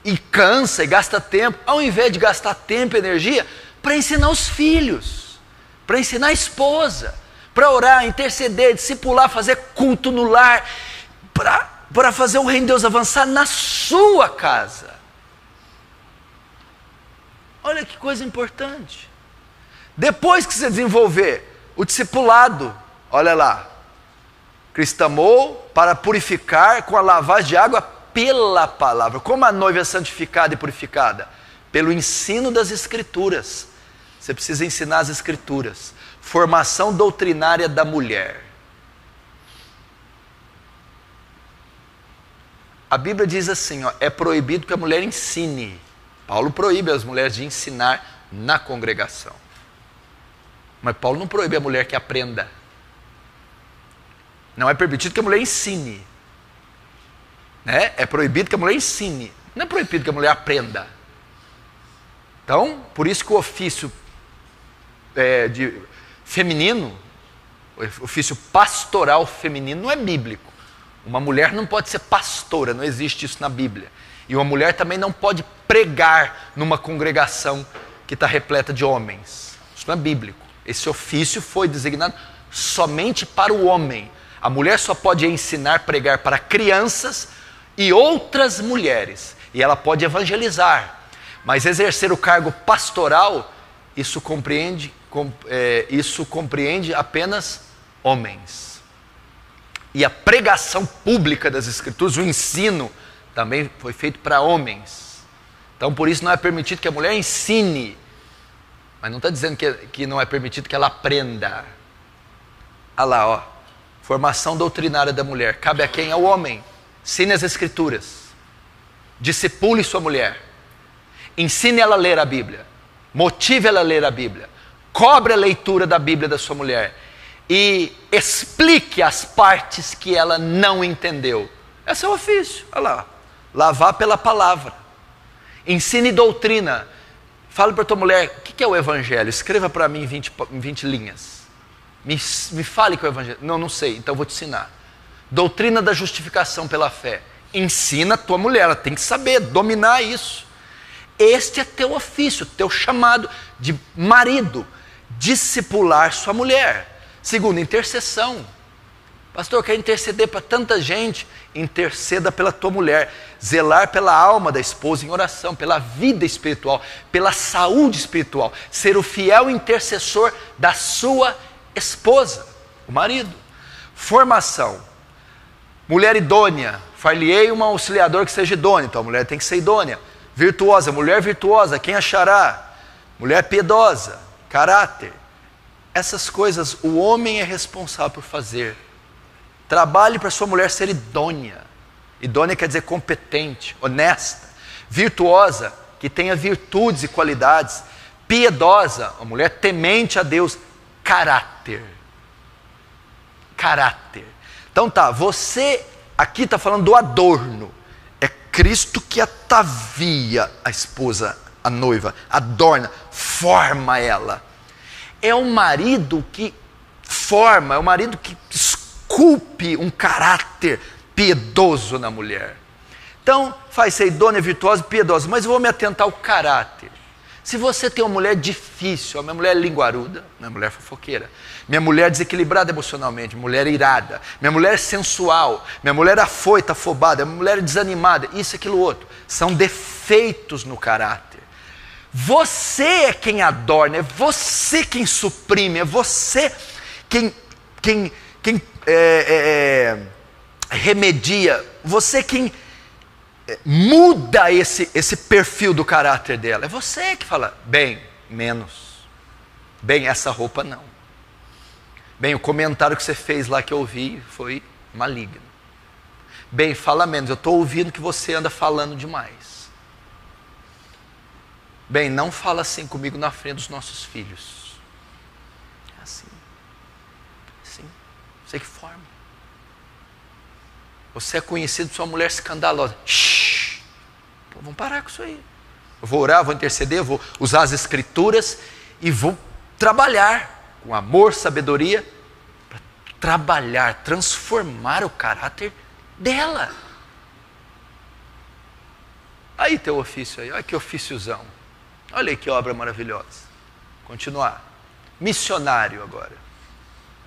e cansa e gasta tempo, ao invés de gastar tempo e energia, para ensinar os filhos, para ensinar a esposa, para orar, interceder, discipular, fazer culto no lar, para fazer o reino de Deus avançar na sua casa. Olha que coisa importante. Depois que você desenvolver o discipulado, olha lá, Cristo amou para purificar com a lavagem de água pela palavra. Como a noiva é santificada e purificada? Pelo ensino das Escrituras. Você precisa ensinar as Escrituras. Formação doutrinária da mulher. A Bíblia diz assim, é proibido que a mulher ensine. Paulo proíbe as mulheres de ensinar na congregação. Mas Paulo não proíbe a mulher que aprenda. Não é permitido que a mulher ensine. Né? É proibido que a mulher ensine. Não é proibido que a mulher aprenda. Então, por isso que o ofício feminino, o ofício pastoral feminino não é bíblico. Uma mulher não pode ser pastora, não existe isso na Bíblia. E uma mulher também não pode pregar numa congregação que está repleta de homens. Isso não é bíblico. Esse ofício foi designado somente para o homem. A mulher só pode ensinar, pregar para crianças e outras mulheres. E ela pode evangelizar. Mas exercer o cargo pastoral, isso compreende apenas homens. E a pregação pública das Escrituras, o ensino, também foi feito para homens. Então, por isso não é permitido que a mulher ensine. Mas não está dizendo que não é permitido que ela aprenda. Olha lá, formação doutrinária da mulher. Cabe a quem? Ao homem. Ensine as Escrituras. Discipule sua mulher. Ensine ela a ler a Bíblia. Motive ela a ler a Bíblia. Cobre a leitura da Bíblia da sua mulher. E explique as partes que ela não entendeu. Esse é o ofício. Olha lá. Lavar pela palavra. Ensine doutrina. Fale para tua mulher, o que é o Evangelho? Escreva para mim em 20 linhas. Me fale o que é o Evangelho. Não sei, então eu vou te ensinar. Doutrina da justificação pela fé. Ensina a tua mulher, ela tem que saber, dominar isso. Este é teu ofício, teu chamado de marido. Discipular sua mulher. Segundo, intercessão. Pastor, eu quero interceder para tanta gente. Interceda pela tua mulher. Zelar pela alma da esposa em oração, pela vida espiritual, pela saúde espiritual. Ser o fiel intercessor da sua esposa, o marido. Formação. Mulher idônea. Far-lhe-ei um auxiliador que seja idôneo. Então a mulher tem que ser idônea. Virtuosa. Mulher virtuosa. Quem achará? Mulher piedosa. Caráter. Essas coisas o homem é responsável por fazer. Trabalhe para sua mulher ser idônea. Idônea quer dizer competente, honesta, virtuosa, que tenha virtudes e qualidades, piedosa, uma mulher temente a Deus, caráter. Caráter. Então tá, você aqui está falando do adorno. É Cristo que atavia a esposa, a noiva, adorna, forma ela. É o marido que forma, é o marido que esculpe um caráter piedoso na mulher. Então, faz ser idônea, virtuosa e piedosa, mas eu vou me atentar ao caráter. Se você tem uma mulher difícil, a minha mulher é linguaruda, minha mulher é fofoqueira, minha mulher é desequilibrada emocionalmente, minha mulher é irada, minha mulher é sensual, minha mulher é afoita, afobada, minha mulher é desanimada, isso, aquilo, outro, são defeitos no caráter. Você é quem adorna, é você quem suprime, é você quem remedia, você quem muda esse perfil do caráter dela. É você que fala, bem, menos. Bem, essa roupa não. Bem, o comentário que você fez lá que eu ouvi foi maligno. Bem, fala menos, eu estou ouvindo que você anda falando demais. Bem, não fala assim comigo na frente dos nossos filhos. É assim. Sim. Você que forma. Você é conhecido por sua mulher escandalosa. Shhh. Pô, vamos parar com isso aí. Eu vou orar, vou interceder, vou usar as escrituras e vou trabalhar com amor, sabedoria, para trabalhar, transformar o caráter dela. Aí teu ofício aí, olha que ofíciozão. Olha aí que obra maravilhosa. Continuar. Missionário agora.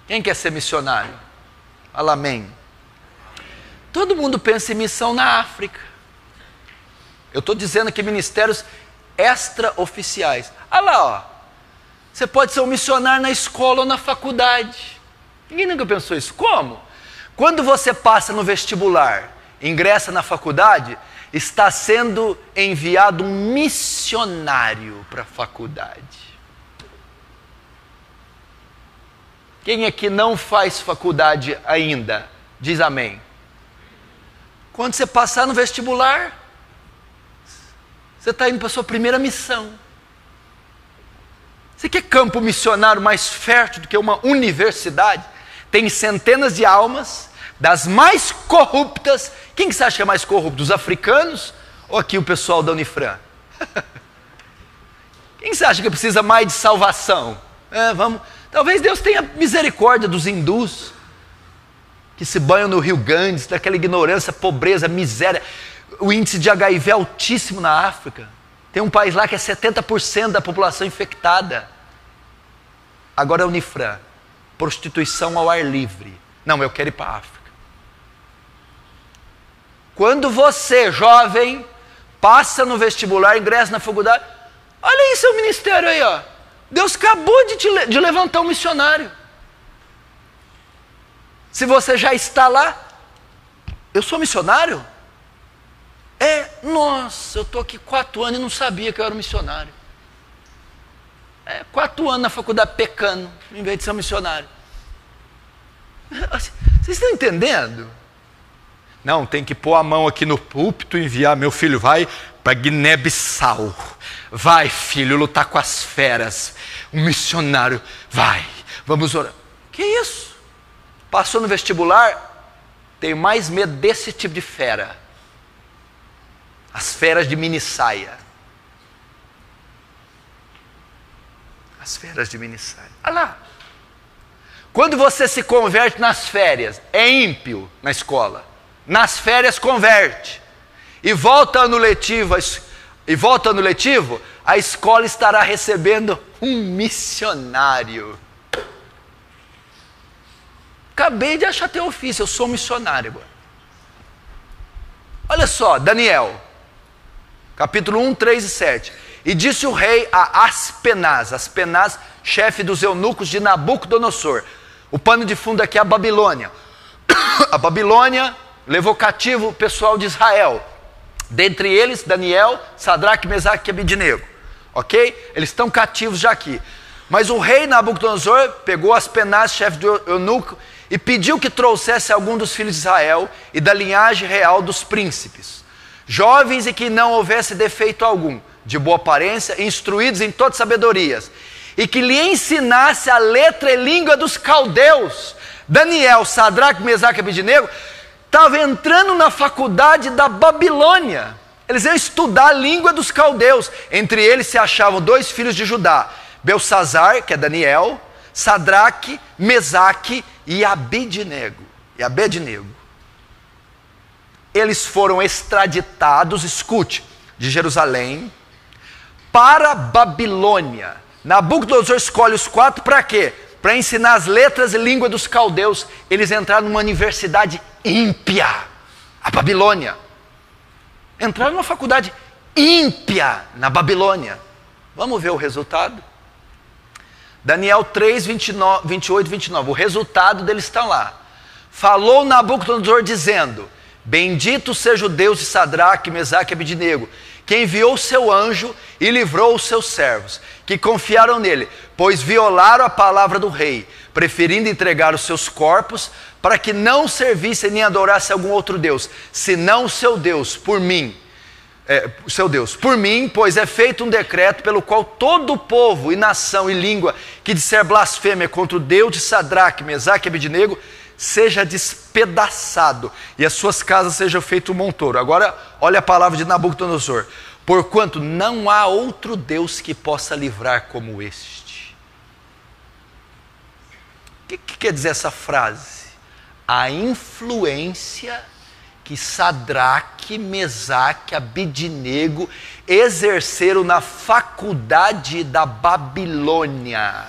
Quem quer ser missionário? Fala amém. Todo mundo pensa em missão na África. Eu estou dizendo aqui ministérios extraoficiais. Olha lá, ó. Você pode ser um missionário na escola ou na faculdade. Ninguém nunca pensou isso. Como? Quando você passa no vestibular, ingressa na faculdade, está sendo enviado um missionário para a faculdade. Quem aqui não faz faculdade ainda? Diz amém. Quando você passar no vestibular, você está indo para a sua primeira missão. Você quer campo missionário mais fértil do que uma universidade? Tem centenas de almas, das mais corruptas. Quem que você acha que é mais corrupto? Os africanos ou aqui o pessoal da Unifran? Quem você acha que precisa mais de salvação? Talvez Deus tenha misericórdia dos hindus, que se banham no rio Ganges, daquela ignorância, pobreza, miséria. O índice de HIV é altíssimo na África. Tem um país lá que é 70% da população infectada. Agora a Unifran, prostituição ao ar livre. Não, eu quero ir para a África. Quando você, jovem, passa no vestibular, ingressa na faculdade, olha aí seu ministério aí, ó. Deus acabou de levantar um missionário. Se você já está lá, eu sou missionário? Nossa, eu estou aqui 4 anos e não sabia que eu era um missionário. 4 anos na faculdade pecando, em vez de ser um missionário. Vocês estão entendendo? Não, tem que pôr a mão aqui no púlpito e enviar, meu filho, vai para Guiné-Bissau. Vai, filho, lutar com as feras. Um missionário, vai, vamos orar. Que isso? Passou no vestibular, tenho mais medo desse tipo de fera. As feras de mini saia. As feras de mini saia. Olha lá. Quando você se converte nas férias, é ímpio na escola. Nas férias converte. E volta ano letivo, a escola estará recebendo um missionário. acabei de achar teu ofício, eu sou missionário agora. Olha só, Daniel, capítulo 1, 3 e 7. E disse o rei a Aspenaz, chefe dos eunucos de Nabucodonosor. O pano de fundo aqui é a Babilônia. A Babilônia levou cativo o pessoal de Israel. Dentre eles, Daniel, Sadraque, Mesaque e Abidnego. Ok? Eles estão cativos já aqui. Mas o rei Nabucodonosor pegou Aspenaz, chefe do eunuco, e pediu que trouxesse algum dos filhos de Israel e da linhagem real dos príncipes, jovens e que não houvesse defeito algum, de boa aparência, instruídos em todas sabedorias, e que lhe ensinasse a letra e língua dos caldeus. Daniel, Sadraque, Mesaque e Abidnego estavam entrando na faculdade da Babilônia. Eles iam estudar a língua dos caldeus. Entre eles se achavam 2 filhos de Judá, Belsazar, que é Daniel, Sadraque, Mesaque e Abidnego. Eles foram extraditados, escute, de Jerusalém para Babilônia. Nabucodonosor escolhe os 4 para quê? Para ensinar as letras e língua dos caldeus. Eles entraram numa universidade ímpia, a Babilônia. Entraram numa faculdade ímpia na Babilônia. Vamos ver o resultado? Daniel 3, 28 e 29. O resultado deles está lá. Falou Nabucodonosor dizendo: bendito seja o Deus de Sadraque, Mesaque e Abidnego, que enviou o seu anjo e livrou os seus servos, que confiaram nele, pois violaram a palavra do rei, preferindo entregar os seus corpos, para que não servissem nem adorassem algum outro Deus, senão o seu Deus, por mim. Por mim, pois é feito um decreto pelo qual todo o povo e nação e língua que disser blasfêmia contra o Deus de Sadraque, Mesaque e Abidnego seja despedaçado e as suas casas sejam feito um montouro. Agora olha a palavra de Nabucodonosor: porquanto não há outro Deus que possa livrar como este. O que quer dizer essa frase? A influência que Sadraque, Mesaque, Abidnego exerceram na faculdade da Babilônia.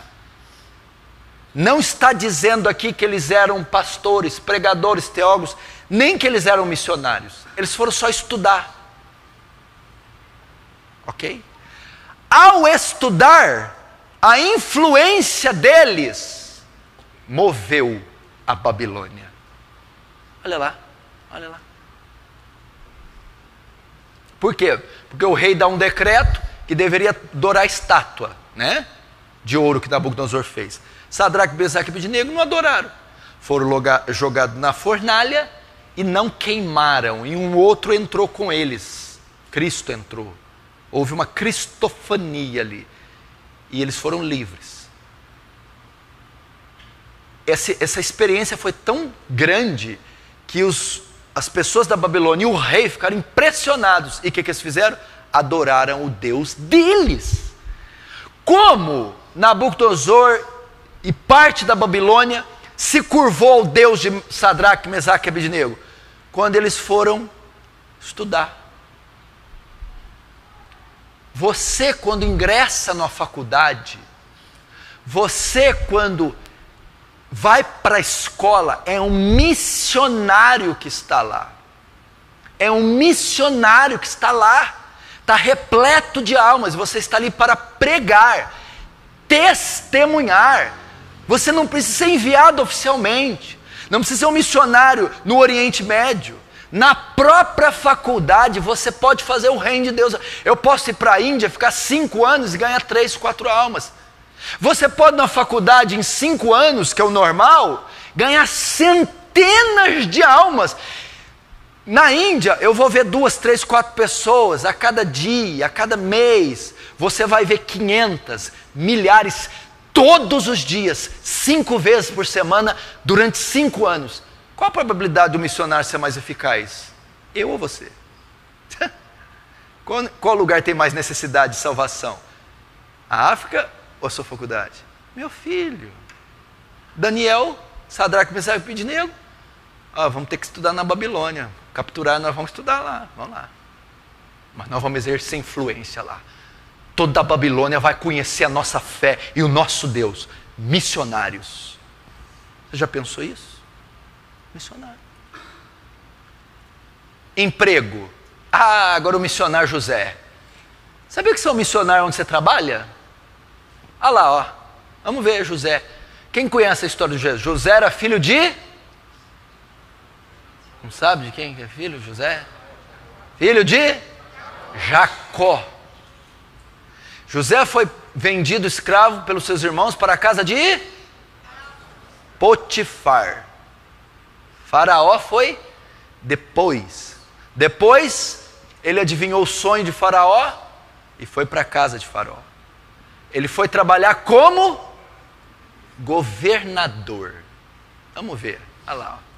Não está dizendo aqui que eles eram pastores, pregadores, teólogos, nem que eles eram missionários. Eles foram só estudar. Ok? Ao estudar, a influência deles moveu a Babilônia. Olha lá, olha lá. Por quê? Porque o rei dá um decreto que deveria adorar a estátua, né, de ouro que Nabucodonosor fez. Sadraque, Mesaque e Abidnego não adoraram. Foram jogados na fornalha e não queimaram. E um outro entrou com eles. Cristo entrou. Houve uma cristofania ali. E eles foram livres. Essa experiência foi tão grande que as pessoas da Babilônia e o rei ficaram impressionados. E o que eles fizeram? Adoraram o Deus deles. Como Nabucodonosor e parte da Babilônia se curvou ao Deus de Sadraque, Mesaque e Abidnego? Quando eles foram estudar. Você, quando ingressa na faculdade, você, quando vai para a escola, é um missionário que está lá. É um missionário que está lá. Está repleto de almas. Você está ali para pregar, testemunhar. Você não precisa ser enviado oficialmente. Não precisa ser um missionário no Oriente Médio. Na própria faculdade você pode fazer o reino de Deus. Eu posso ir para a Índia, ficar 5 anos e ganhar 3, 4 almas. Você pode na faculdade em 5 anos, que é o normal, ganhar centenas de almas. Na Índia eu vou ver 2, 3, 4 pessoas a cada dia, a cada mês. Você vai ver 500, milhares, todos os dias, 5 vezes por semana, durante 5 anos. Qual a probabilidade do missionário ser mais eficaz? Eu ou você? Qual lugar tem mais necessidade de salvação? A África ou a sua faculdade? Meu filho. Daniel, Sadraque, Mesaque e Abidnego. Vamos ter que estudar na Babilônia. Capturar, nós vamos estudar lá. Vamos lá. Mas nós vamos exercer influência lá. Toda a Babilônia vai conhecer a nossa fé e o nosso Deus. Missionários. Você já pensou isso? Missionário. Emprego. Ah, agora o missionário José. Sabia que você é um missionário onde você trabalha? Ah lá, ó. Vamos ver José. Quem conhece a história de José? José era filho de... Não sabe de quem que é filho? José? Filho de Jacó. José foi vendido escravo pelos seus irmãos para a casa de Potifar. Faraó foi depois. Depois, ele adivinhou o sonho de Faraó e foi para a casa de Faraó. Ele foi trabalhar como governador. Vamos ver, olha lá. Ó.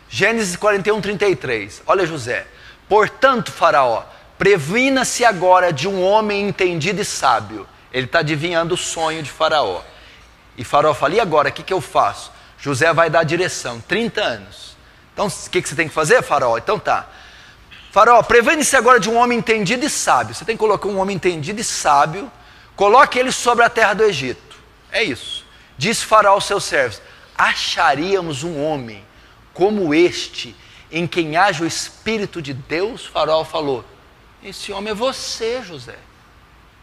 Gênesis 41, 33. Olha José. Portanto, Faraó, previna-se agora de um homem entendido e sábio. Ele está adivinhando o sonho de Faraó. E Faraó fala, e agora, o que eu faço? José vai dar a direção, 30 anos. Então, o que você tem que fazer, Faraó? Então tá. Faraó, previne-se agora de um homem entendido e sábio. Você tem que colocar um homem entendido e sábio. Coloque ele sobre a terra do Egito. É isso. Diz Faraó aos seus servos, acharíamos um homem como este, em quem haja o Espírito de Deus? Faraó falou, esse homem é você, José.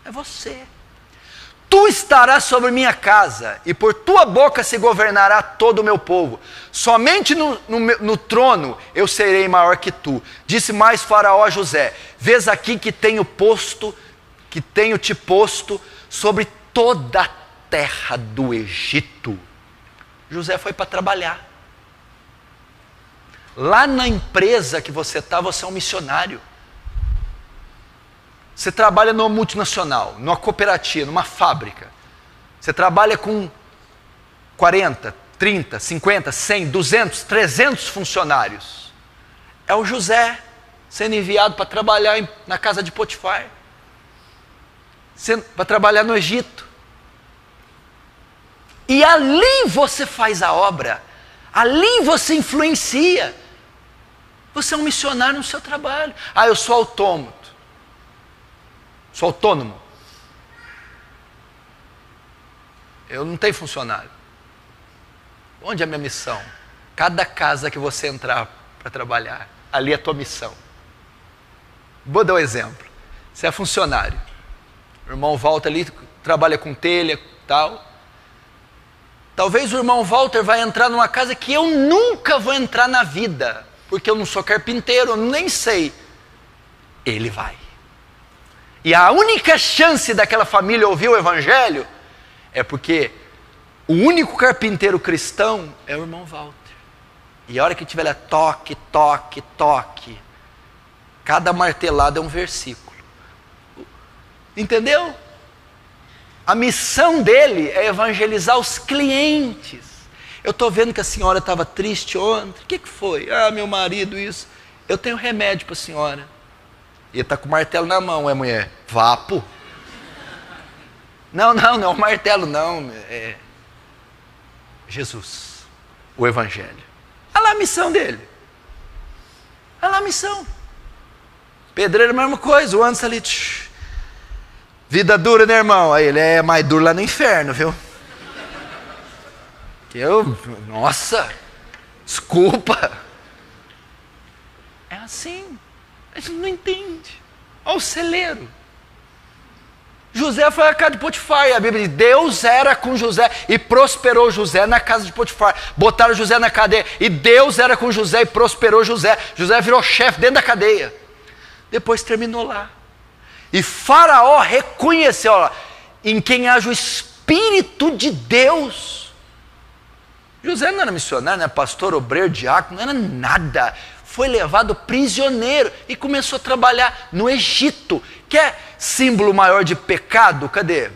É você. Tu estarás sobre minha casa, e por tua boca se governará todo o meu povo. Somente no trono eu serei maior que tu. Disse mais Faraó a José, vês aqui que tenho te posto sobre toda a terra do Egito. José foi para trabalhar. Lá na empresa que você está, você é um missionário. Você trabalha numa multinacional, numa cooperativa, numa fábrica. Você trabalha com 40, 30, 50, 100, 200, 300 funcionários. É o José sendo enviado para trabalhar na casa de Potifar. Para trabalhar no Egito. E ali você faz a obra. Ali você influencia. Você é um missionário no seu trabalho. Ah, eu sou autônomo. Sou autônomo. Eu não tenho funcionário. Onde é a minha missão? Cada casa que você entrar para trabalhar, ali é a tua missão. Vou dar um exemplo. Você é funcionário. O irmão Walter ali trabalha com telha e tal. Talvez o irmão Walter vai entrar numa casa que eu nunca vou entrar na vida, porque eu não sou carpinteiro, eu nem sei. Ele vai. E a única chance daquela família ouvir o evangelho é porque o único carpinteiro cristão é o irmão Walter. E a hora que tiver lá, toque, toque, toque. Cada martelada é um versículo. Entendeu? A missão dele é evangelizar os clientes. Eu estou vendo que a senhora estava triste ontem. O que foi? Ah, meu marido, isso. Eu tenho remédio para a senhora. E ele está com o martelo na mão, é mulher? Vapo. Não é o martelo, não. É Jesus, o evangelho. Olha lá a missão dele. Olha lá a missão. Pedreiro, a mesma coisa. O Anderson ali... Vida dura, né, irmão? Aí ele é mais duro lá no inferno, viu? Nossa, desculpa. É assim. A gente não entende. Olha o celeiro. José foi à casa de Potifar, e a Bíblia diz, Deus era com José e prosperou José na casa de Potifar. Botaram José na cadeia, e Deus era com José e prosperou José. José virou chefe dentro da cadeia. Depois terminou lá. E Faraó reconheceu, ó, em quem haja o Espírito de Deus. José não era missionário, não era pastor, obreiro, diácono, não era nada. Foi levado prisioneiro e começou a trabalhar no Egito. Quer símbolo maior de pecado? Cadê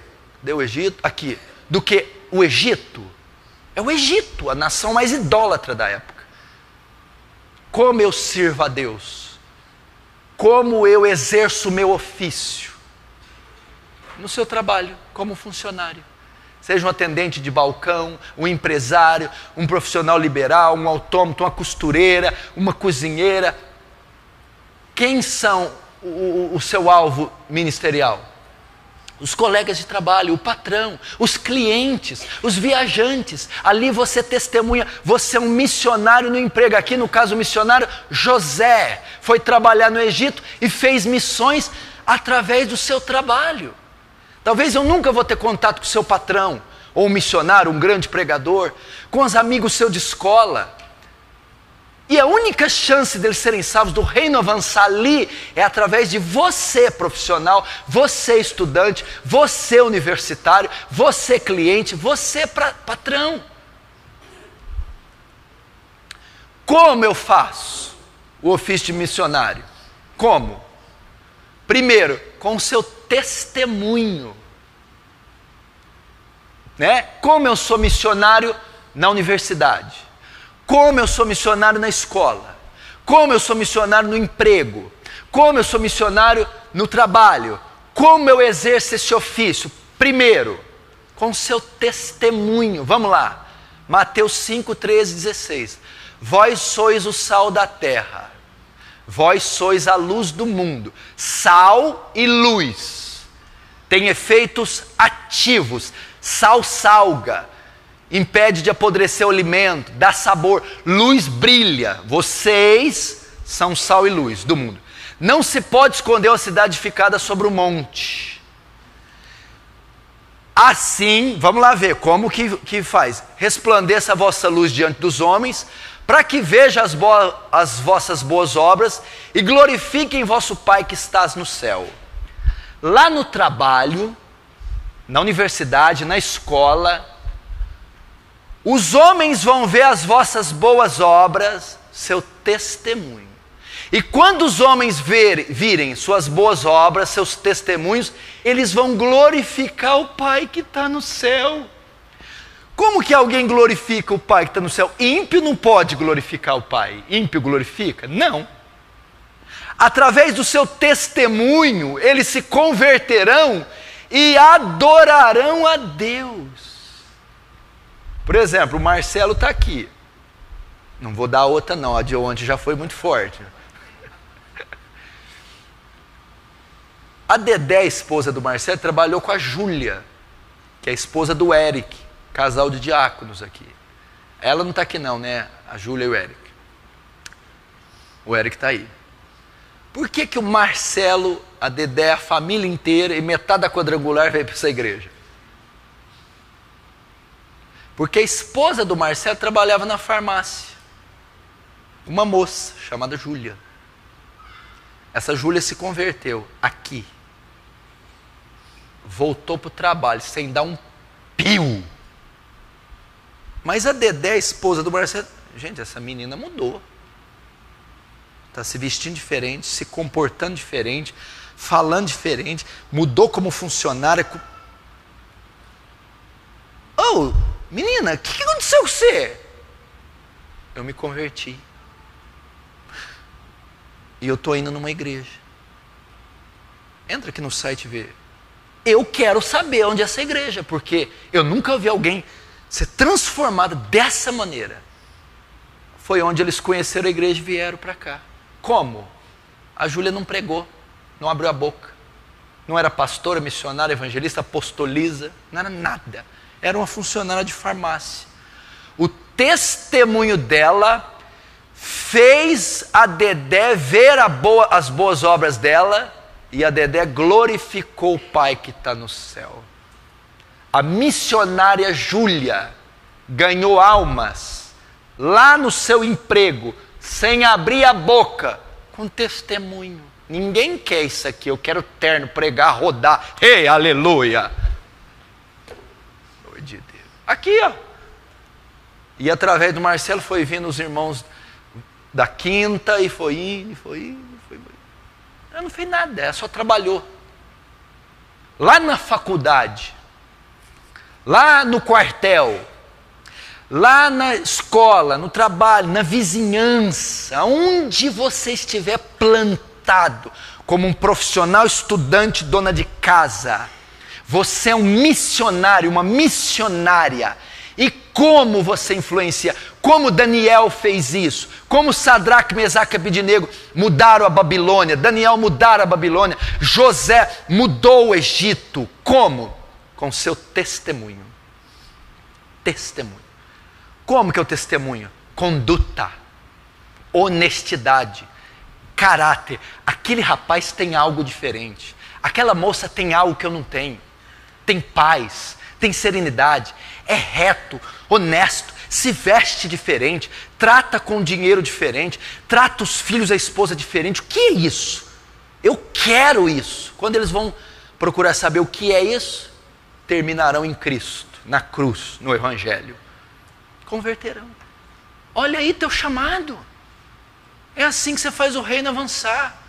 o Egito? Aqui. Do que o Egito? É o Egito, a nação mais idólatra da época. Como eu sirvo a Deus? Como eu exerço o meu ofício? No seu trabalho, como funcionário. Seja um atendente de balcão, um empresário, um profissional liberal, um autônomo, uma costureira, uma cozinheira. Quem são o seu alvo ministerial? os colegas de trabalho, o patrão, os clientes, os viajantes. Ali você testemunha, você é um missionário no emprego. Aqui no caso o missionário José foi trabalhar no Egito e fez missões através do seu trabalho. Talvez eu nunca vou ter contato com o seu patrão, ou um missionário, um grande pregador, com os amigos seu de escola. E a única chance deles serem salvos, do reino avançar ali, é através de você profissional, você estudante, você universitário, você cliente, você patrão. Como eu faço o ofício de missionário? Como? Primeiro, com o seu testemunho. Né? Como eu sou missionário na universidade? Como eu sou missionário na escola? Como eu sou missionário no emprego? Como eu sou missionário no trabalho? Como eu exerço esse ofício? Primeiro, com seu testemunho. Vamos lá. Mateus 5, 13, 16. Vós sois o sal da terra. Vós sois a luz do mundo. Sal e luz têm efeitos ativos. Sal salga, impede de apodrecer o alimento, dá sabor. Luz brilha. Vocês são sal e luz do mundo. Não se pode esconder uma cidade ficada sobre o monte. Assim, vamos lá ver como que faz. Resplandeça a vossa luz diante dos homens, para que veja as vossas boas obras e glorifiquem vosso Pai que estás no céu. Lá no trabalho, na universidade, na escola, os homens vão ver as vossas boas obras, seu testemunho. E quando os homens virem suas boas obras, seus testemunhos, eles vão glorificar o Pai que está no céu. Como que alguém glorifica o Pai que está no céu? Ímpio não pode glorificar o Pai. Ímpio glorifica? Não. Através do seu testemunho, eles se converterão e adorarão a Deus. Por exemplo, o Marcelo está aqui. Não vou dar outra não, a de ontem já foi muito forte. A Dedé, a esposa do Marcelo, trabalhou com a Júlia, que é a esposa do Eric, casal de diáconos aqui. Ela não está aqui não, né? A Júlia e o Eric. O Eric está aí. Por que o Marcelo, a Dedé, a família inteira e metade da quadrangular veio para essa igreja? Porque a esposa do Marcelo trabalhava na farmácia. Uma moça chamada Júlia. Essa Júlia se converteu aqui. Voltou para o trabalho sem dar um pio. Mas a Dedé, a esposa do Marcelo, gente, essa menina mudou. Está se vestindo diferente, se comportando diferente, falando diferente, mudou como funcionária. Oh, menina, o que aconteceu com você? Eu me converti. E eu estou indo numa igreja. Entra aqui no site e vê. Eu quero saber onde é essa igreja, porque eu nunca vi alguém ser transformado dessa maneira. Foi onde eles conheceram a igreja e vieram para cá. Como? A Júlia não pregou, não abriu a boca. Não era pastora, missionária, evangelista, apostoliza, não era nada. Era uma funcionária de farmácia. O testemunho dela fez a Dedé ver as boas obras dela, e a Dedé glorificou o Pai que está no céu. A missionária Júlia ganhou almas lá no seu emprego, sem abrir a boca, com testemunho. Ninguém quer isso aqui, eu quero terno, pregar, rodar, ei, aleluia. Glória de Deus. Aqui, ó. E através do Marcelo foi vindo os irmãos da quinta, e foi indo. Ela não fez nada, ela só trabalhou. Lá na faculdade, lá no quartel, lá na escola, no trabalho, na vizinhança, onde você estiver plantado, como um profissional, estudante, dona de casa, você é um missionário, uma missionária. E como você influencia? Como Daniel fez isso, como Sadraque, Mesaque e Abednego mudaram a Babilônia, Daniel mudaram a Babilônia, José mudou o Egito. Como? Com seu testemunho. Testemunho. Como que é o testemunho? Conduta, honestidade, caráter. Aquele rapaz tem algo diferente, aquela moça tem algo que eu não tenho. Tem paz, tem serenidade, é reto, honesto, se veste diferente, trata com dinheiro diferente, trata os filhos, a esposa diferente. O que é isso? Eu quero isso. Quando eles vão procurar saber o que é isso, terminarão em Cristo, na cruz, no Evangelho. Converterão. Olha aí teu chamado. É assim que você faz o reino avançar.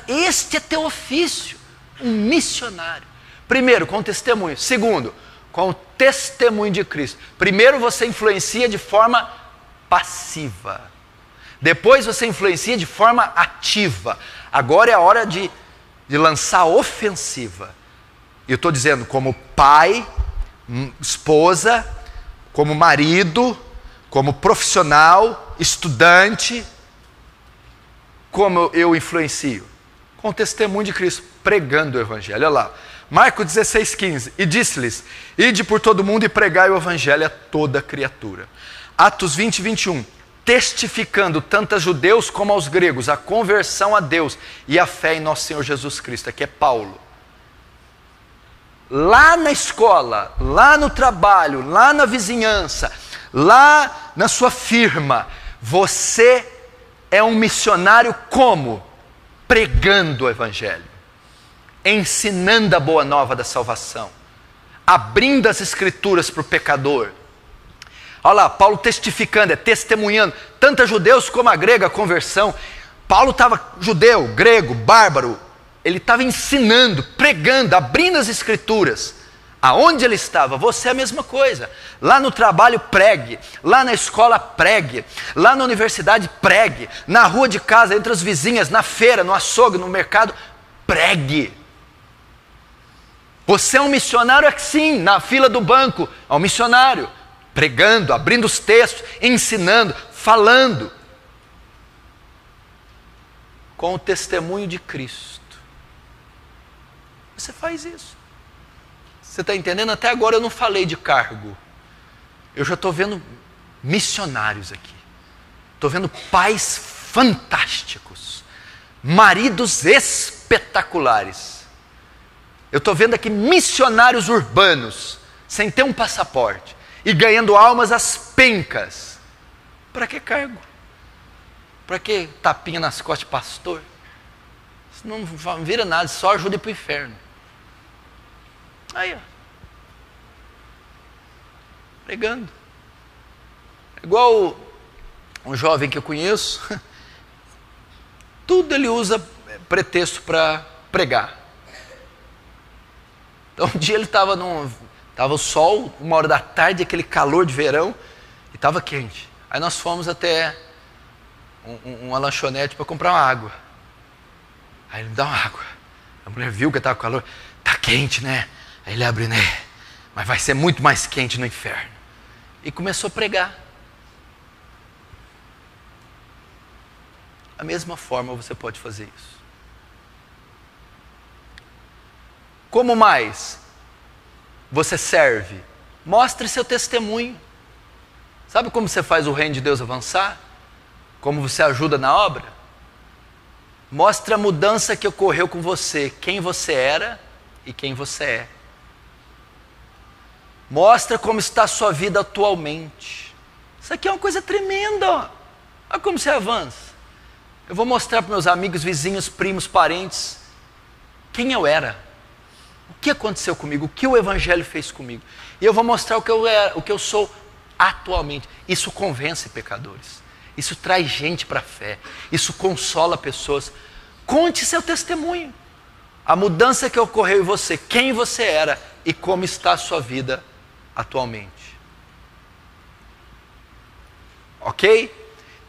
Este é teu ofício, um missionário. Primeiro, com testemunho. Segundo, com o testemunho de Cristo. Primeiro você influencia de forma passiva. Depois você influencia de forma ativa. Agora é a hora de lançar a ofensiva. Eu estou dizendo como pai, esposa, como marido, como profissional, estudante. Como eu influencio? Com o testemunho de Cristo, pregando o Evangelho. Olha lá, Marcos 16,15. E disse-lhes: ide por todo mundo e pregai o Evangelho a toda criatura. Atos 20, 21. Testificando tanto a judeus como aos gregos a conversão a Deus e a fé em nosso Senhor Jesus Cristo. Aqui é Paulo. Lá na escola, lá no trabalho, lá na vizinhança, lá na sua firma, você é um missionário como? Pregando o Evangelho, ensinando a boa nova da salvação, abrindo as Escrituras para o pecador. Olha lá, Paulo testificando, testemunhando, tanto a judeus como a grega, a conversão. Paulo estava judeu, grego, bárbaro, ele estava ensinando, pregando, abrindo as Escrituras. Aonde ele estava, você é a mesma coisa. Lá no trabalho, pregue. Lá na escola, pregue. Lá na universidade, pregue. Na rua de casa, entre as vizinhas, na feira, no açougue, no mercado, pregue. Você é um missionário assim, na fila do banco, é um missionário. Pregando, abrindo os textos, ensinando, falando. Com o testemunho de Cristo. Você faz isso. Você está entendendo? Até agora eu não falei de cargo. Eu já estou vendo missionários aqui. Estou vendo pais fantásticos. Maridos espetaculares. Eu estou vendo aqui missionários urbanos, sem ter um passaporte. E ganhando almas às pencas. Para que cargo? Para que tapinha nas costas de pastor? Isso não vira nada, só ajuda para o inferno. Aí, ó. Pregando. É igual um jovem que eu conheço. Tudo ele usa pretexto para pregar. Então um dia ele estava o sol, 1h da tarde, aquele calor de verão, e estava quente. Aí nós fomos até uma lanchonete para comprar uma água. Aí ele me dá uma água. A mulher viu que estava com calor. Tá quente, né? Aí ele abre, né? Mas vai ser muito mais quente no inferno. E começou a pregar. Da mesma forma você pode fazer isso. Como mais você serve? Mostre seu testemunho. Sabe como você faz o reino de Deus avançar? Como você ajuda na obra? Mostre a mudança que ocorreu com você, quem você era e quem você é. Mostra como está a sua vida atualmente. Isso aqui é uma coisa tremenda. Ó. Olha como você avança. Eu vou mostrar para meus amigos, vizinhos, primos, parentes, quem eu era. O que aconteceu comigo, o que o Evangelho fez comigo. E eu vou mostrar o que eu era, o que eu sou atualmente. Isso convence pecadores. Isso traz gente para a fé. Isso consola pessoas. Conte seu testemunho. A mudança que ocorreu em você, quem você era e como está a sua vida atualmente. Ok?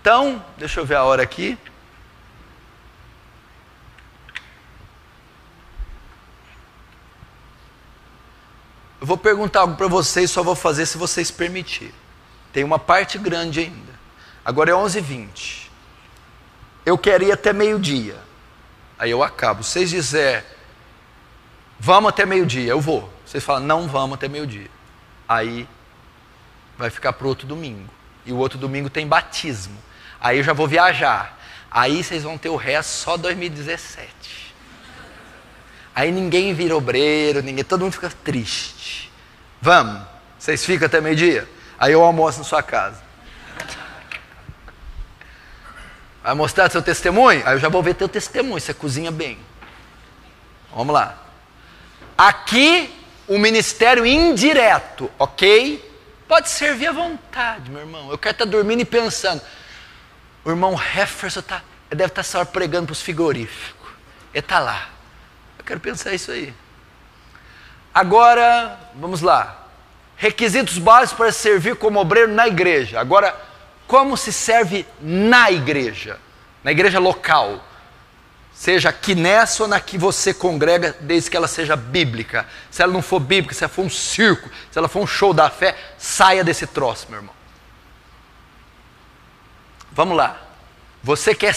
Então, deixa eu ver a hora aqui. Eu vou perguntar algo para vocês, só vou fazer se vocês permitirem. Tem uma parte grande ainda. Agora é 11h20. Eu quero ir até meio-dia. Aí eu acabo. Se vocês disserem, vamos até meio-dia, eu vou. Vocês falam, não vamos até meio-dia. Aí vai ficar para o outro domingo. E o outro domingo tem batismo. Aí eu já vou viajar. Aí vocês vão ter o resto só 2017. Aí ninguém vira obreiro, todo mundo fica triste. Vamos, vocês ficam até meio-dia? Aí eu almoço na sua casa. Vai mostrar seu testemunho? Aí eu já vou ver teu testemunho, você cozinha bem. Vamos lá. Aqui, o ministério indireto, ok? Pode servir à vontade, meu irmão. Eu quero estar dormindo e pensando. O irmão Hefferson deve estar essa hora pregando para os frigoríficos. Ele está lá. Eu quero pensar isso aí. Agora, vamos lá. Requisitos básicos para servir como obreiro na igreja. Agora, como se serve na igreja local, seja aqui nessa ou na que você congrega, desde que ela seja bíblica. Se ela não for bíblica, se ela for um circo, se ela for um show da fé, saia desse troço, meu irmão. Vamos lá. Você quer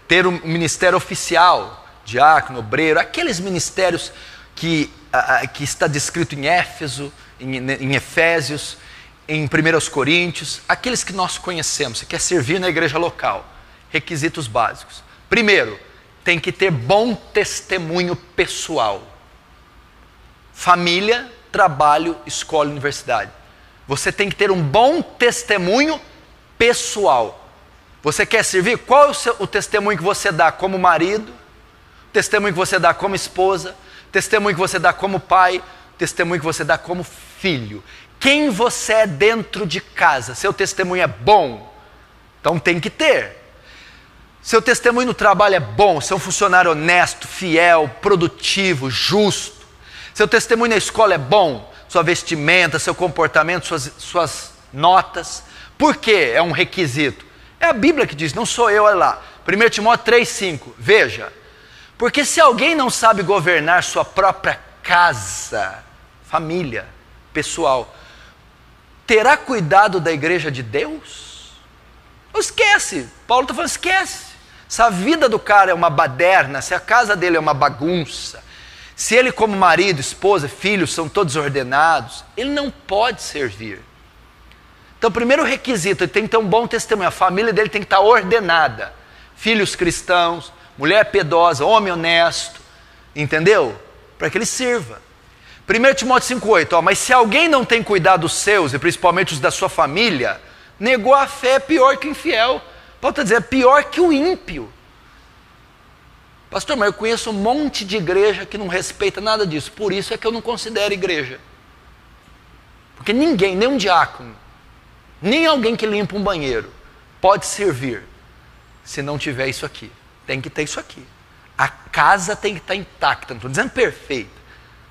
ter um ministério oficial, diácono, obreiro, aqueles ministérios que está descrito em Éfeso, em Efésios, em 1 Coríntios, aqueles que nós conhecemos. Você quer servir na igreja local. Requisitos básicos. Primeiro, tem que ter bom testemunho pessoal. Família, trabalho, escola, universidade. Você tem que ter um bom testemunho pessoal. Você quer servir? Qual é o testemunho que você dá como marido? Testemunho que você dá como esposa? Testemunho que você dá como pai? Testemunho que você dá como filho? Quem você é dentro de casa? Seu testemunho é bom? Então tem que ter. Seu testemunho no trabalho é bom? Você é um funcionário honesto, fiel, produtivo, justo? Seu testemunho na escola é bom? Sua vestimenta, seu comportamento, suas notas? Por quê? É um requisito. É a Bíblia que diz, não sou eu, olha lá. 1 Timóteo 3,5, veja. Porque se alguém não sabe governar sua própria casa, família, pessoal, terá cuidado da igreja de Deus? Esquece, Paulo está falando, esquece. Se a vida do cara é uma baderna, se a casa dele é uma bagunça, se ele como marido, esposa, filhos são todos ordenados, ele não pode servir. Então o primeiro requisito, ele tem que ter um bom testemunho, a família dele tem que estar ordenada. Filhos cristãos, mulher piedosa, homem honesto, entendeu? Para que ele sirva. 1 Timóteo 5,8, mas se alguém não tem cuidado dos seus, e principalmente os da sua família, negou a fé, é pior que o infiel. Paulo está dizendo, é pior que o ímpio. Pastor, mas eu conheço um monte de igreja que não respeita nada disso, por isso é que eu não considero igreja. Porque ninguém, nem um diácono, nem alguém que limpa um banheiro, pode servir, se não tiver isso aqui. Tem que ter isso aqui. A casa tem que estar intacta, não estou dizendo perfeita.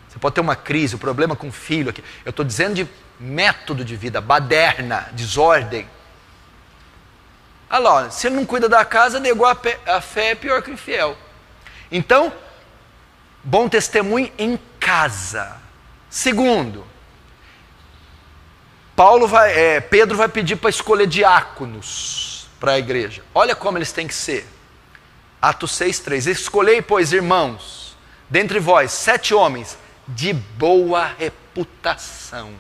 Você pode ter uma crise, um problema com o filho aqui. Eu estou dizendo de método de vida, baderna, desordem. Olha lá, se ele não cuida da casa, negou a fé, é pior que o infiel. Então, bom testemunho em casa. Segundo, Pedro vai pedir para escolher diáconos para a igreja. Olha como eles têm que ser. Atos 6,3. Escolhei, pois, irmãos, dentre vós, 7 homens de boa reputação.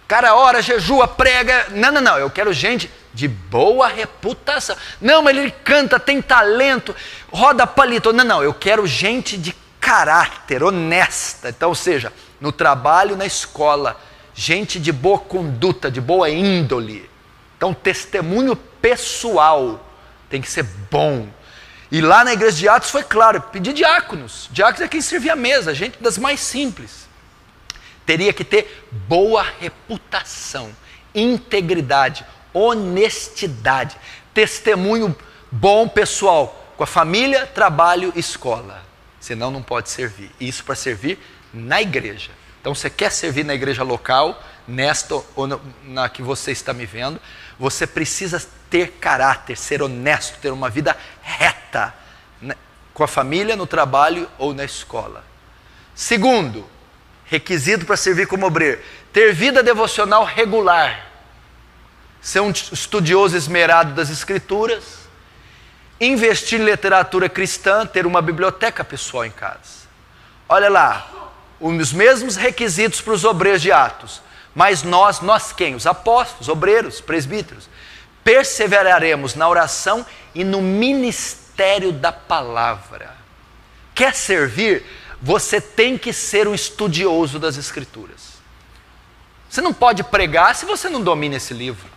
Cara, ora, jejua, prega. Não, eu quero gente de boa reputação. Não, mas ele canta, tem talento, roda palito. Não, eu quero gente de caráter, honesta. Então, ou seja, no trabalho, na escola, gente de boa conduta, de boa índole. Então, testemunho pessoal tem que ser bom. E lá na igreja de Atos foi claro, pedir diáconos. Diáconos é quem servia a mesa, gente das mais simples. Teria que ter boa reputação, integridade, honestidade, testemunho bom pessoal, com a família, trabalho, escola. Senão não pode servir. Isso para servir na igreja. Então você quer servir na igreja local, nesta ou na que você está me vendo, você precisa ter caráter, ser honesto, ter uma vida reta, né, com a família, no trabalho ou na escola. Segundo, requisito para servir como obreiro: ter vida devocional regular, ser um estudioso esmerado das Escrituras, investir em literatura cristã, ter uma biblioteca pessoal em casa. Olha lá, os mesmos requisitos para os obreiros de Atos, mas nós quem? Os apóstolos, obreiros, presbíteros, perseveraremos na oração e no ministério da palavra. Quer servir? Você tem que ser um estudioso das Escrituras. Você não pode pregar se você não domina esse livro.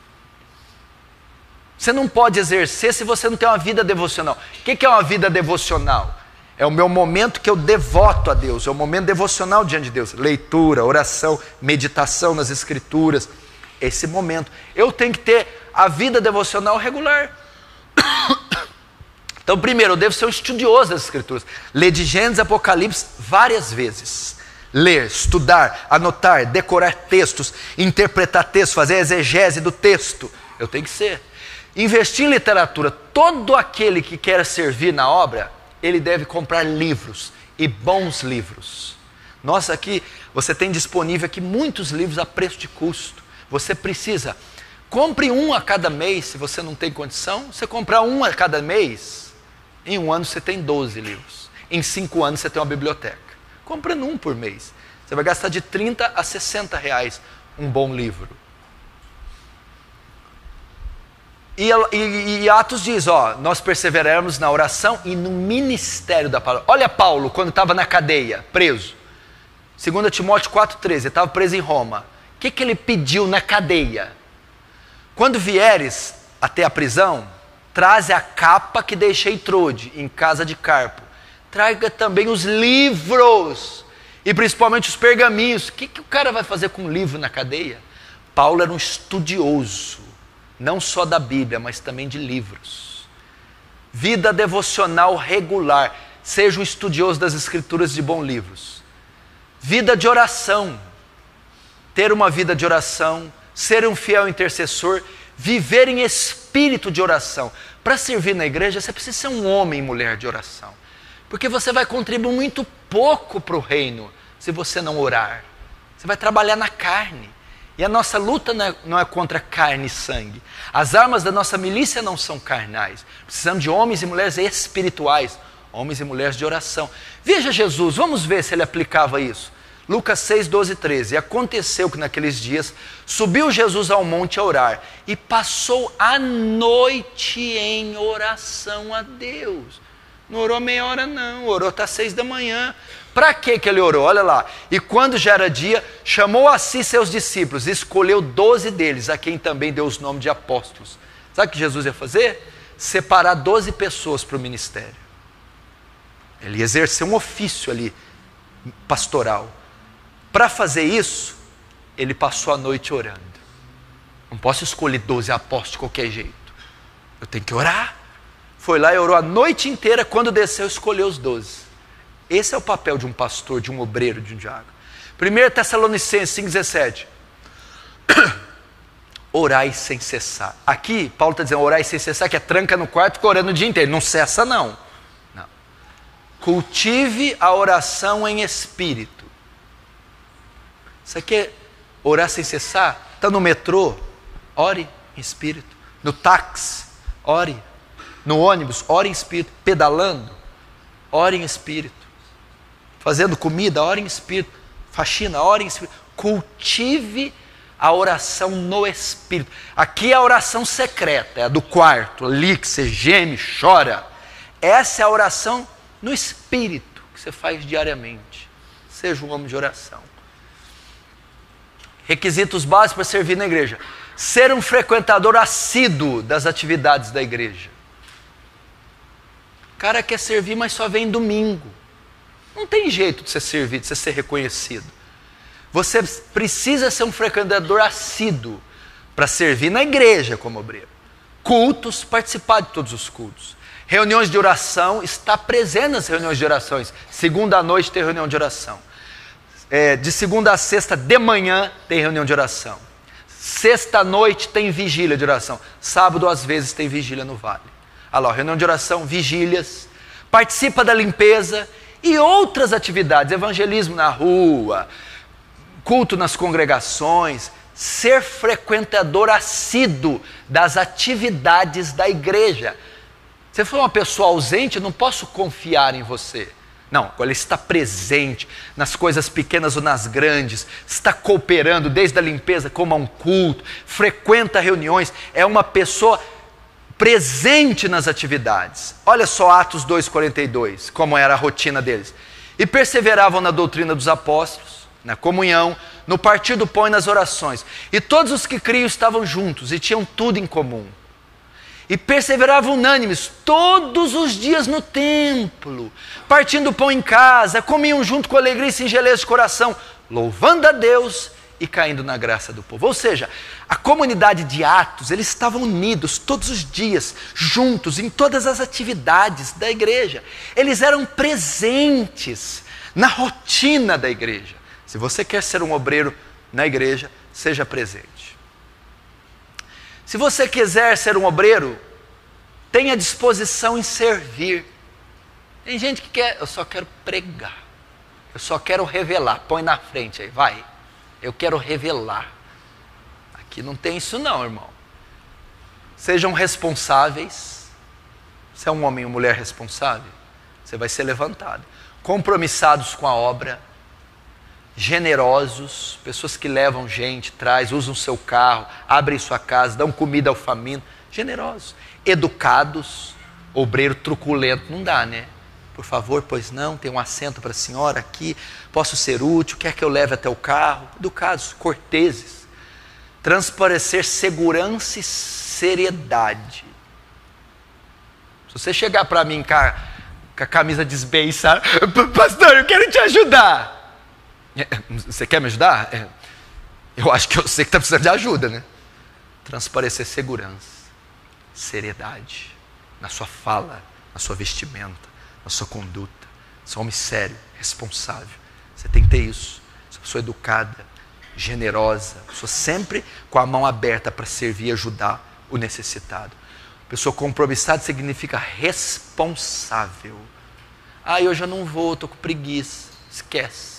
Você não pode exercer se você não tem uma vida devocional. O que é uma vida devocional? É o meu momento que eu devoto a Deus, é o momento devocional diante de Deus. Leitura, oração, meditação nas Escrituras. Esse momento. Eu tenho que ter a vida devocional regular. Então, primeiro, eu devo ser um estudioso das Escrituras. Ler de Gênesis, Apocalipse várias vezes. Ler, estudar, anotar, decorar textos, interpretar textos, fazer a exegese do texto. Eu tenho que ser. Investir em literatura. Todo aquele que quer servir na obra, ele deve comprar livros, e bons livros. Nossa, aqui você tem disponível aqui muitos livros a preço de custo. Você precisa, compre um a cada mês. Se você não tem condição, você comprar um a cada mês, em um ano você tem 12 livros. Em 5 anos você tem uma biblioteca. Comprando um por mês, você vai gastar de 30 a 60 reais um bom livro. E Atos diz, nós perseveramos na oração e no ministério da palavra. Olha Paulo, quando estava na cadeia, preso. 2 Timóteo 4,13, ele estava preso em Roma. O que ele pediu na cadeia? Quando vieres até a prisão, traze a capa que deixei Trode, em casa de Carpo. Traga também os livros, e principalmente os pergaminhos. O que o cara vai fazer com um livro na cadeia? Paulo era um estudioso, não só da Bíblia, mas também de livros. Vida devocional regular. Seja um estudioso das Escrituras, de bons livros. Vida de oração. Ter uma vida de oração, ser um fiel intercessor, viver em espírito de oração. Para servir na igreja, você precisa ser um homem e mulher de oração. Porque você vai contribuir muito pouco para o reino se você não orar. Você vai trabalhar na carne. E a nossa luta não é contra carne e sangue. As armas da nossa milícia não são carnais. Precisamos de homens e mulheres espirituais, homens e mulheres de oração. Veja Jesus, vamos ver se ele aplicava isso. Lucas 6, 12 e 13. E aconteceu que naqueles dias subiu Jesus ao monte a orar e passou a noite em oração a Deus. Não orou meia hora não, orou até 6 da manhã. Para que ele orou? Olha lá. E quando já era dia, chamou a si seus discípulos e escolheu 12 deles, a quem também deu os nomes de apóstolos. Sabe o que Jesus ia fazer? Separar 12 pessoas para o ministério. Ele ia exercer um ofício ali, pastoral. Para fazer isso, ele passou a noite orando. Não posso escolher 12 apóstolos de qualquer jeito. Eu tenho que orar. Foi lá e orou a noite inteira. Quando desceu, escolheu os 12. Esse é o papel de um pastor, de um obreiro, de um diácono. 1 Tessalonicenses 5,17. Orai sem cessar. Aqui, Paulo está dizendo orai sem cessar, que é tranca no quarto e fica orando o dia inteiro. Não cessa não. Cultive a oração em espírito. Isso aqui é orar sem cessar. Está no metrô, ore em espírito. No táxi, ore. No ônibus, ore em espírito. Pedalando, ore em espírito. Fazendo comida, ore em espírito. Faxina, ore em espírito. Cultive a oração no espírito. Aqui é a oração secreta, é a do quarto, ali que você geme, chora. Essa é a oração no espírito, que você faz diariamente. Seja um homem de oração. Requisitos básicos para servir na igreja: ser um frequentador assíduo das atividades da igreja. O cara quer servir, mas só vem domingo. Não tem jeito de você servir, de você ser reconhecido. Você precisa ser um frequentador assíduo para servir na igreja como obreiro. Cultos, participar de todos os cultos. Reuniões de oração, estar presente nas reuniões de orações. Segunda à noite tem reunião de oração. De segunda a sexta de manhã tem reunião de oração. Sexta à noite tem vigília de oração. Sábado às vezes tem vigília no vale. Olha lá, reunião de oração, vigílias. Participa da limpeza e outras atividades. Evangelismo na rua, culto nas congregações, ser frequentador assíduo das atividades da igreja. Se for uma pessoa ausente, eu não posso confiar em você. Não, ele está presente nas coisas pequenas ou nas grandes, está cooperando desde a limpeza como a um culto, frequenta reuniões, é uma pessoa presente nas atividades. Olha só Atos 2,42, como era a rotina deles. E perseveravam na doutrina dos apóstolos, na comunhão, no partir do pão e nas orações. E todos os que criam estavam juntos e tinham tudo em comum. E perseveravam unânimes todos os dias no templo, partindo o pão em casa, comiam junto com alegria e singeleza de coração, louvando a Deus e caindo na graça do povo. Ou seja, a comunidade de Atos, eles estavam unidos todos os dias, juntos, em todas as atividades da igreja. Eles eram presentes na rotina da igreja. Se você quer ser um obreiro na igreja, seja presente. Se você quiser ser um obreiro, tenha disposição em servir. Tem gente que quer, eu só quero pregar, eu só quero revelar. Põe na frente aí, vai. Eu quero revelar. Aqui não tem isso não, irmão. Sejam responsáveis. Você é um homem ou mulher responsável? Você vai ser levantado. Compromissados com a obra. Generosos, pessoas que levam gente, usam seu carro, abrem sua casa, dão comida ao faminto. Generosos. Educados. Obreiro truculento não dá, né? Por favor, pois não, tem um assento para a senhora aqui, posso ser útil, quer que eu leve até o carro? Educados, corteses. Transparecer segurança e seriedade. Se você chegar para mim com a camisa desbeiçada, pastor, eu quero te ajudar. Você quer me ajudar? Eu acho que eu sei que está precisando de ajuda, né? Transparecer segurança, seriedade, na sua fala, na sua vestimenta, na sua conduta. Você é um homem sério, responsável. Você tem que ter isso. Você é uma pessoa educada, generosa, pessoa sempre com a mão aberta para servir e ajudar o necessitado. Pessoa compromissada significa responsável. Hoje eu não vou, estou com preguiça. Esquece.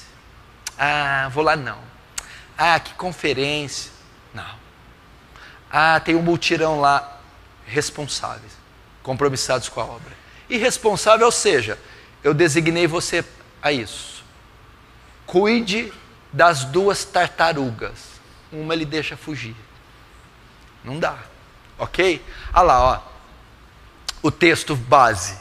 Vou lá não. Que conferência. Não. Tem um mutirão lá. Responsáveis, compromissados com a obra. Irresponsável, ou seja, eu designei você a isso. Cuide das 2 tartarugas. Uma ele deixa fugir. Não dá. Ok? Olha lá, ó. O texto base.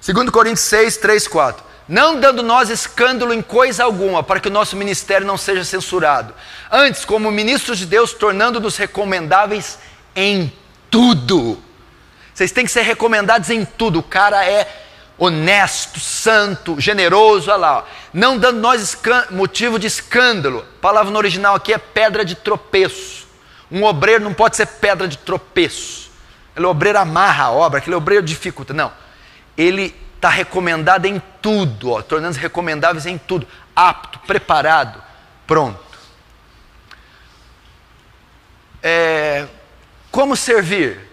2 Coríntios 6, 3, 4. Não dando nós escândalo em coisa alguma, para que o nosso ministério não seja censurado. Antes, como ministros de Deus, tornando-nos recomendáveis em tudo. Vocês têm que ser recomendados em tudo. O cara é honesto, santo, generoso, olha lá. Ó. Não dando nós motivo de escândalo. A palavra no original aqui é pedra de tropeço. Um obreiro não pode ser pedra de tropeço. Aquele obreiro amarra a obra, aquele obreiro dificulta. Não. Ele está recomendado em tudo, ó, tornando-se recomendáveis em tudo. Apto, preparado, pronto. Como servir?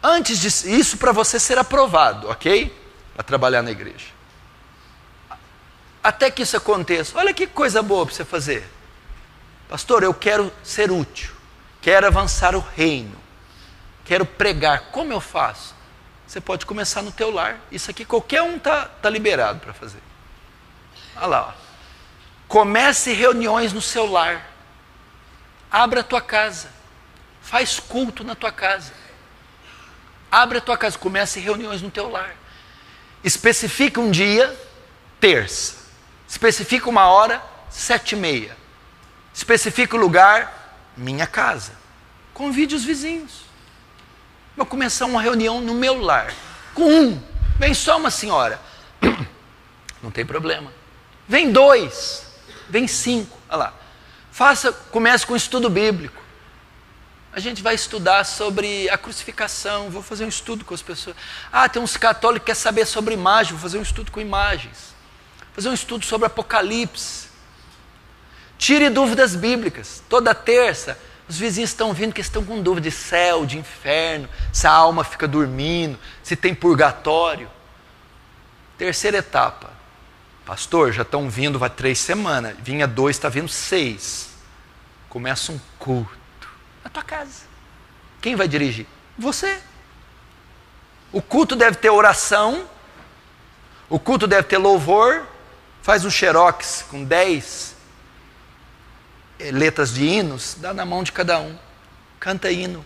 Antes disso, isso para você ser aprovado, ok? Para trabalhar na igreja. Até que isso aconteça, olha que coisa boa para você fazer. Pastor, eu quero ser útil, quero avançar o reino, quero pregar. Como eu faço? Você pode começar no teu lar. Isso aqui qualquer um tá liberado para fazer. Olha lá. Ó. Comece reuniões no seu lar. Abra a tua casa. Faz culto na tua casa. Abre a tua casa. Comece reuniões no teu lar. Especifica um dia, terça. Especifica uma hora, 7h30. Especifica o lugar, minha casa. Convide os vizinhos. Vou começar uma reunião no meu lar. Com um. Vem só uma senhora. Não tem problema. Vem 2. Vem 5. Olha lá. Comece com estudo bíblico. A gente vai estudar sobre a crucificação. Vou fazer um estudo com as pessoas. Tem uns católicos que querem saber sobre imagem. Vou fazer um estudo com imagens. Fazer um estudo sobre Apocalipse. Tire dúvidas bíblicas. Toda terça, os vizinhos estão vindo que estão com dúvida de céu, de inferno, se a alma fica dormindo, se tem purgatório. Terceira etapa, Pastor, já estão vindo, vai 3 semanas. Vinha 2, está vindo 6. Começa um culto na tua casa. Quem vai dirigir? Você. O culto deve ter oração. O culto deve ter louvor. Faz um xerox com 10 letras de hinos. Dá na mão de cada um. Canta hino.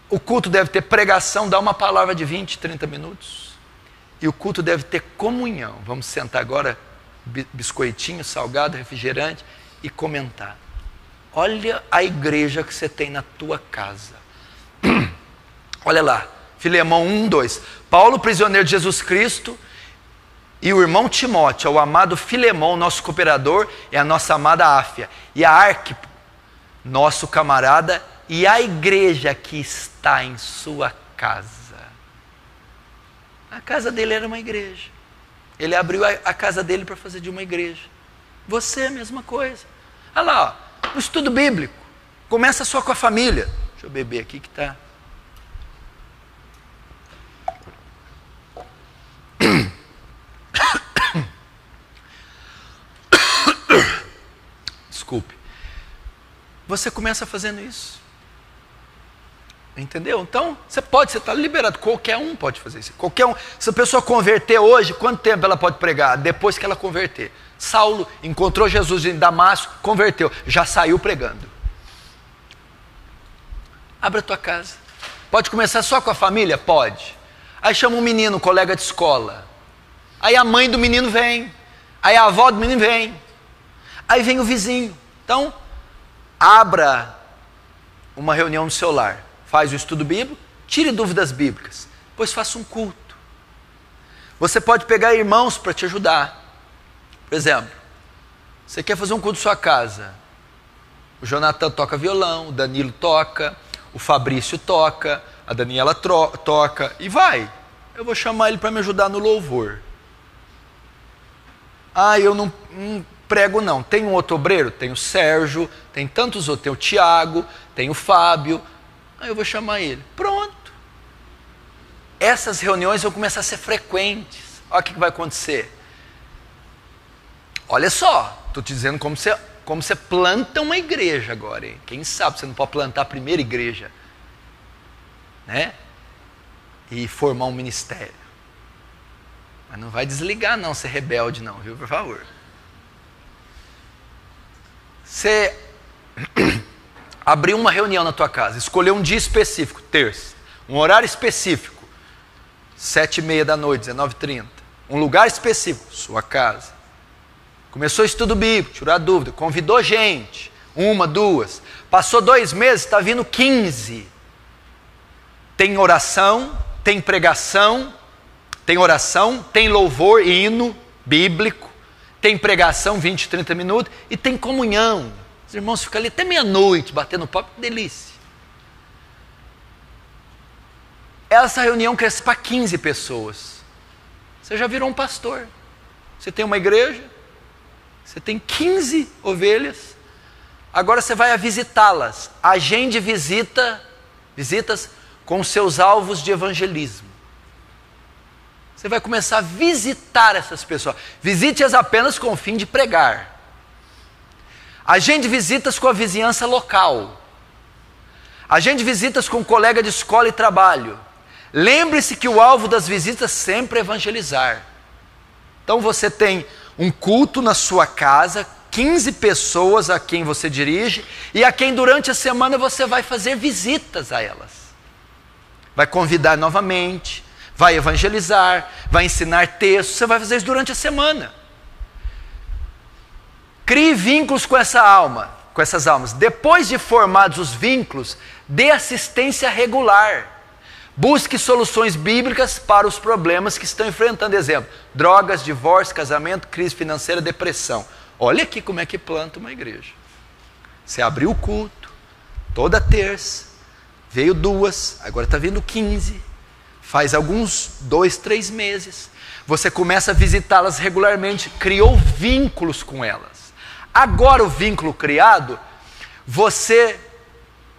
O culto deve ter pregação. Dá uma palavra de 20, 30 minutos. E o culto deve ter comunhão. Vamos sentar agora, biscoitinho, salgado, refrigerante, e comentar. Olha a igreja que você tem na tua casa. Olha lá, Filemão 1, 2. Paulo, prisioneiro de Jesus Cristo, e o irmão Timóteo, o amado Filemão, nosso cooperador, e a nossa amada Áfia, e a Arquipo, nosso camarada, e a igreja que está em sua casa. A casa dele era uma igreja. Ele abriu a casa dele para fazer de uma igreja. Você, a mesma coisa. Olha lá, ó, no estudo bíblico. Começa só com a família. Deixa eu beber aqui que está. Desculpe. Você começa fazendo isso. Entendeu? Então, você está liberado. Qualquer um pode fazer isso. Qualquer um. Se a pessoa converter hoje, quanto tempo ela pode pregar? Depois que ela converter. Saulo encontrou Jesus em Damasco, converteu. Já saiu pregando. Abra a tua casa. Pode começar só com a família? Pode. Aí chama um menino, um colega de escola. Aí a mãe do menino vem. Aí a avó do menino vem. Aí vem o vizinho. Então, abra uma reunião no seu lar. Faz o estudo bíblico, tire dúvidas bíblicas, depois faça um culto. Você pode pegar irmãos para te ajudar. Por exemplo, você quer fazer um culto na sua casa. O Jonathan toca violão, o Danilo toca, o Fabrício toca, a Daniela toca, e vai. Eu vou chamar ele para me ajudar no louvor. Ah, eu não prego não. Tem um outro obreiro? Tem o Sérgio, tem tantos outros, tem o Tiago, tem o Fábio. Aí eu vou chamar ele. Pronto. Essas reuniões vão começar a ser frequentes. Olha o que vai acontecer. Olha só, estou te dizendo como você planta uma igreja agora. Hein? Quem sabe você não pode plantar a primeira igreja, né? E formar um ministério. Mas não vai desligar não, ser rebelde não, viu? Por favor. Você abriu uma reunião na tua casa, escolheu um dia específico, terça, um horário específico, 7h30 da noite, 19h30, um lugar específico, sua casa. Começou o estudo bíblico, tirar dúvida, convidou gente, 1, 2, passou 2 meses, está vindo 15. Tem oração, tem pregação, tem louvor, hino bíblico, tem pregação 20, 30 minutos e tem comunhão. Os irmãos ficam ali até meia-noite, batendo papo, que delícia. Essa reunião cresce para 15 pessoas. Você já virou um pastor. Você tem uma igreja, você tem 15 ovelhas, agora você vai a visitá-las. Agende visitas com seus alvos de evangelismo. Você vai começar a visitar essas pessoas. Visite-as apenas com o fim de pregar. Agende visitas com a vizinhança local. Agende visitas com um colega de escola e trabalho. Lembre-se que o alvo das visitas sempre é evangelizar. Então você tem um culto na sua casa, 15 pessoas a quem você dirige e a quem durante a semana você vai fazer visitas a elas. Vai convidar novamente, vai evangelizar, vai ensinar textos, você vai fazer isso durante a semana. Crie vínculos com essas almas. Depois de formados os vínculos, dê assistência regular. Busque soluções bíblicas para os problemas que estão enfrentando. Exemplo, drogas, divórcio, casamento, crise financeira, depressão. Olha aqui como é que planta uma igreja. Você abriu o culto, toda terça, veio 2, agora está vindo 15. Faz alguns 2, 3 meses. Você começa a visitá-las regularmente, criou vínculos com elas. Agora o vínculo criado, você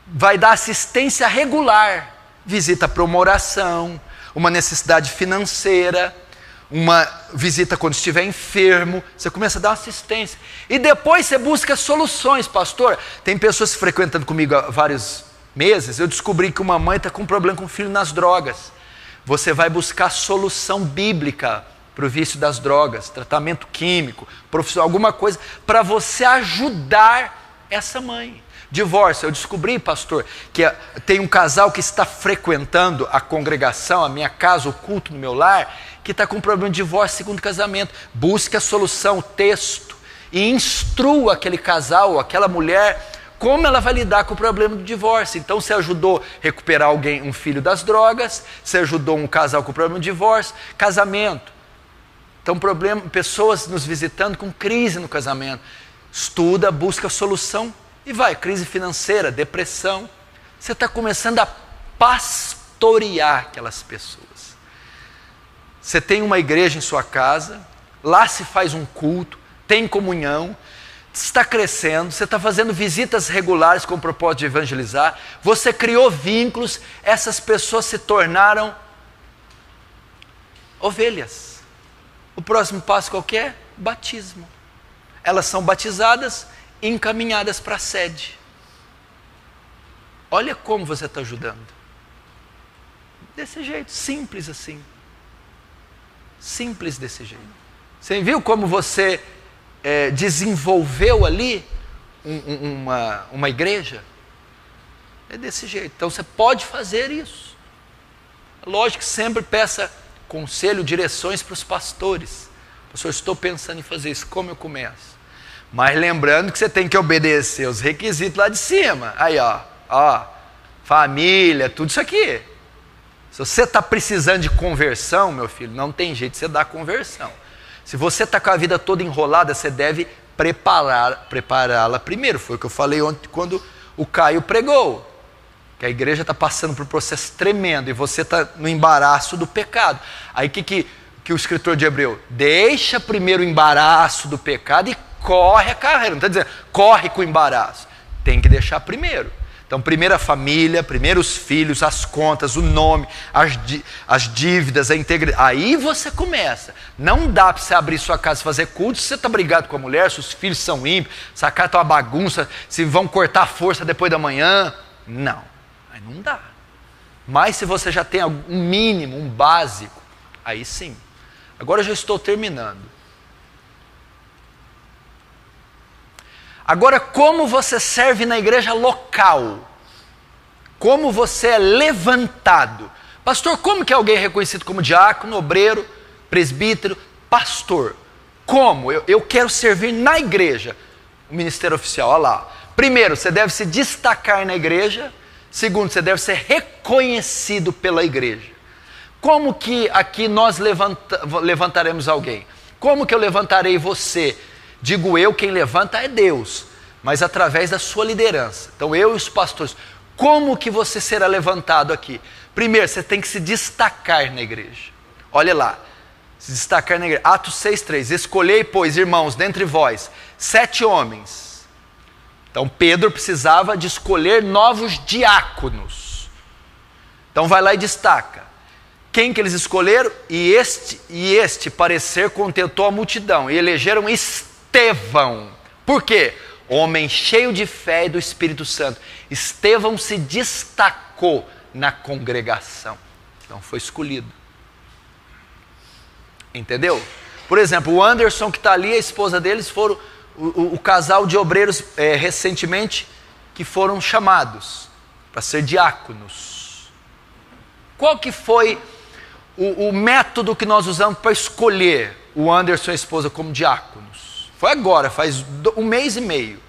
vai dar assistência regular. Visita para uma oração, uma necessidade financeira, uma visita quando estiver enfermo, você começa a dar uma assistência. E depois você busca soluções, pastor. Tem pessoas frequentando comigo há vários meses, eu descobri que uma mãe está com um problema com o filho nas drogas. Você vai buscar solução bíblica para o vício das drogas, tratamento químico, profissional, alguma coisa, para você ajudar essa mãe. Divórcio, eu descobri, pastor, que tem um casal que está frequentando a congregação, a minha casa, o culto no meu lar, que está com problema de divórcio segundo casamento. Busque a solução, o texto, e instrua aquele casal, aquela mulher, como ela vai lidar com o problema do divórcio. Então você ajudou a recuperar um filho das drogas, você ajudou um casal com problema de divórcio, casamento. Então pessoas nos visitando com crise no casamento. Estuda, busca a solução e vai, crise financeira, depressão. Você está começando a pastorear aquelas pessoas. Você tem uma igreja em sua casa, lá se faz um culto, tem comunhão, está crescendo, você está fazendo visitas regulares com o propósito de evangelizar, você criou vínculos, essas pessoas se tornaram ovelhas. O próximo passo qual que é? Batismo. Elas são batizadas e encaminhadas para a sede. Olha como você está ajudando. Desse jeito, simples assim. Simples desse jeito. Você viu como você desenvolveu ali uma igreja? É desse jeito. Então você pode fazer isso. Lógico que sempre peça conselho, direções para os pastores. Pastor, estou pensando em fazer isso, como eu começo? Mas lembrando que você tem que obedecer os requisitos lá de cima. Aí ó, família, tudo isso aqui. Se você está precisando de conversão, meu filho, não tem jeito de você dar conversão. Se você está com a vida toda enrolada, você deve prepará-la primeiro. Foi o que eu falei ontem quando o Caio pregou. Que a igreja está passando por um processo tremendo e você está no embaraço do pecado. Aí que o escritor de Hebreu? Deixa primeiro o embaraço do pecado e corre a carreira. Não está dizendo, corre com o embaraço. Tem que deixar primeiro. Então, primeiro a família, primeiro os filhos, as contas, o nome, as dívidas, a integridade. Aí você começa. Não dá para você abrir sua casa e fazer culto se você está brigado com a mulher, se os filhos são ímpios, se a casa está uma bagunça, se vão cortar a força depois da manhã. Não. Aí não dá. Mas se você já tem um mínimo, um básico, aí sim. Agora eu já estou terminando. Agora, como você serve na igreja local? Como você é levantado? Pastor, como que alguém é reconhecido como diácono, obreiro, presbítero, pastor? Como? Eu quero servir na igreja. O ministério oficial, olha lá. Primeiro, você deve se destacar na igreja. Segundo, você deve ser reconhecido pela igreja. Como que aqui nós levantaremos alguém? Como que eu levantarei você? Digo eu, quem levanta é Deus, mas através da sua liderança. Então eu e os pastores, como que você será levantado aqui? Primeiro, você tem que se destacar na igreja. Olha lá, se destacar na igreja. Atos 6,3, escolhei, pois, irmãos, dentre vós, 7 homens. Então Pedro precisava de escolher novos diáconos. Então vai lá e destaca. Quem que eles escolheram? E este parecer contentou a multidão, e elegeram Estevão. Por quê? Homem cheio de fé e do Espírito Santo. Estevão se destacou na congregação. Então foi escolhido. Entendeu? Por exemplo, o Anderson que está ali, a esposa deles foram o casal de obreiros recentemente que foram chamados para ser diáconos. Qual que foi o método que nós usamos para escolher o Anderson e a esposa como diáconos? Foi agora, faz 1 mês e meio.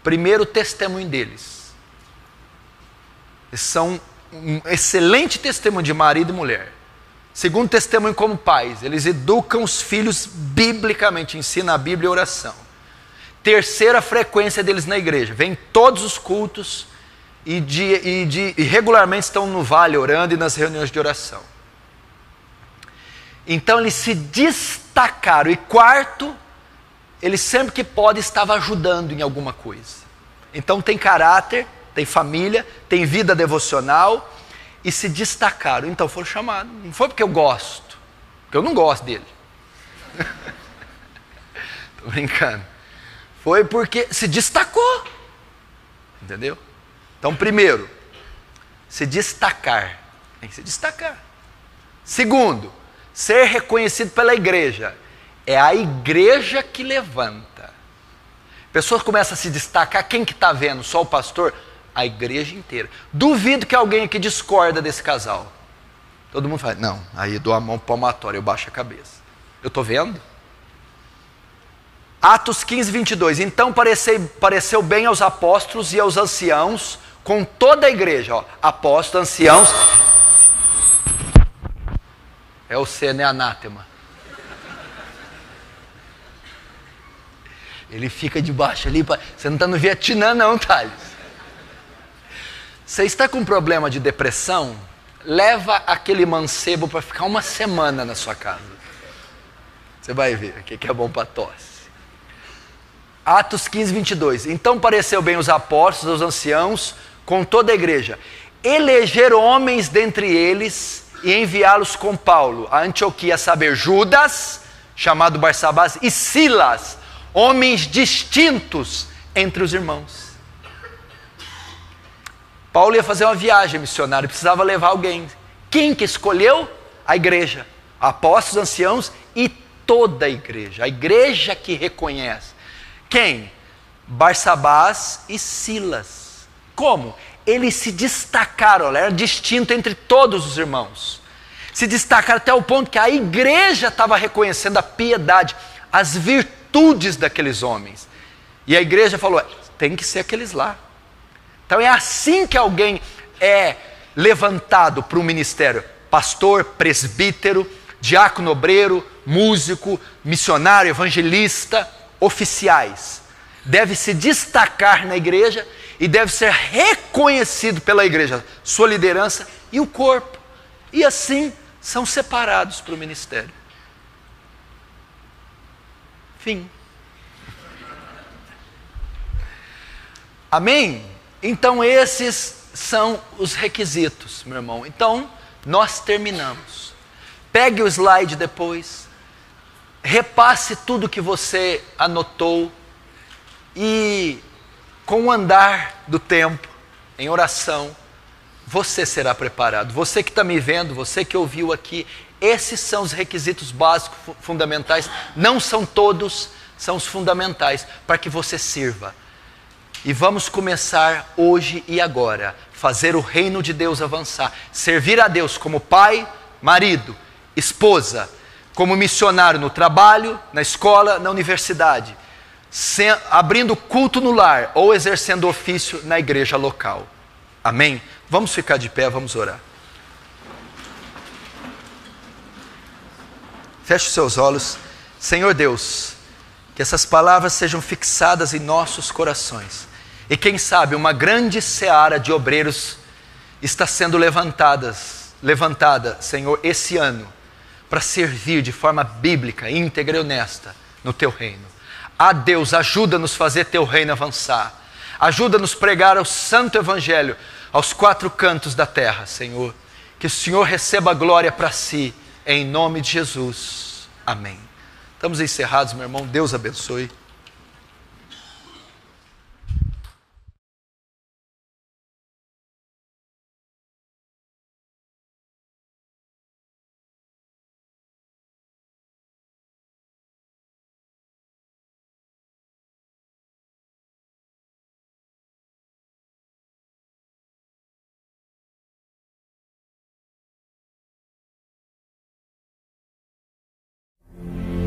Primeiro testemunho deles. Eles são um excelente testemunho de marido e mulher. Segundo testemunho como pais. Eles educam os filhos biblicamente, ensinam a Bíblia e a oração. Terceira, frequência deles na igreja. Vêm todos os cultos e regularmente estão no vale orando e nas reuniões de oração. Então eles se destacaram. E quarto, ele sempre que pode estava ajudando em alguma coisa. Então tem caráter, tem família, tem vida devocional e se destacaram. Então foram chamados. Não foi porque eu gosto. porque eu não gosto dele. Tô brincando. Foi porque se destacou. Entendeu? Então, primeiro, se destacar. Tem que se destacar. Segundo, ser reconhecido pela igreja. É a igreja que levanta. Pessoas começam a se destacar. Quem que está vendo? Só o pastor? A igreja inteira. Duvido que alguém aqui discorda desse casal. Todo mundo fala, não, aí eu dou a mão palmatória, eu baixo a cabeça. Eu estou vendo? Atos 15, 22. Então pareceu bem aos apóstolos e aos anciãos, com toda a igreja. Ó, apóstolos, anciãos. É o C, né? Anátema. Ele fica debaixo ali. Você não está no Vietnã não, Thales. Você está com problema de depressão? Leva aquele mancebo para ficar uma semana na sua casa. Você vai ver o que é bom para tosse. Atos 15, 22. Então pareceu bem os apóstolos, os anciãos, com toda a igreja, eleger homens dentre eles e enviá-los com Paulo a Antioquia, a saber, Judas, chamado Barsabás, e Silas, homens distintos entre os irmãos. Paulo ia fazer uma viagem missionária, precisava levar alguém. Quem que escolheu? A igreja, apóstolos, anciãos e toda a igreja que reconhece. Quem? Barsabás e Silas. Como? Eles se destacaram, era distinto entre todos os irmãos. Se destacaram até o ponto que a igreja estava reconhecendo a piedade, as virtudes daqueles homens. E a igreja falou, tem que ser aqueles lá. Então é assim que alguém é levantado para o ministério. Pastor, presbítero, diácono, obreiro, músico, missionário, evangelista, oficiais. Deve se destacar na igreja e deve ser reconhecido pela igreja, sua liderança e o corpo. E assim são separados para o ministério. Fim. Amém? Então esses são os requisitos, meu irmão. Então nós terminamos. Pegue o slide depois. Repasse tudo que você anotou e com o andar do tempo, em oração, você será preparado. Você que está me vendo, você que ouviu aqui, esses são os requisitos básicos, fundamentais. Não são todos, são os fundamentais para que você sirva. E vamos começar hoje e agora, fazer o reino de Deus avançar, servir a Deus como pai, marido, esposa, como missionário no trabalho, na escola, na universidade, abrindo culto no lar ou exercendo ofício na igreja local. Amém? Vamos ficar de pé, vamos orar. Feche os seus olhos. Senhor Deus, que essas palavras sejam fixadas em nossos corações. E quem sabe uma grande seara de obreiros está sendo levantada, Senhor, esse ano, para servir de forma bíblica, íntegra e honesta no Teu reino. Ah, Deus, ajuda-nos a fazer Teu reino avançar. Ajuda-nos a pregar o santo evangelho aos quatro cantos da terra, Senhor. Que o Senhor receba a glória para si, em nome de Jesus. Amém. Estamos encerrados, meu irmão. Deus abençoe.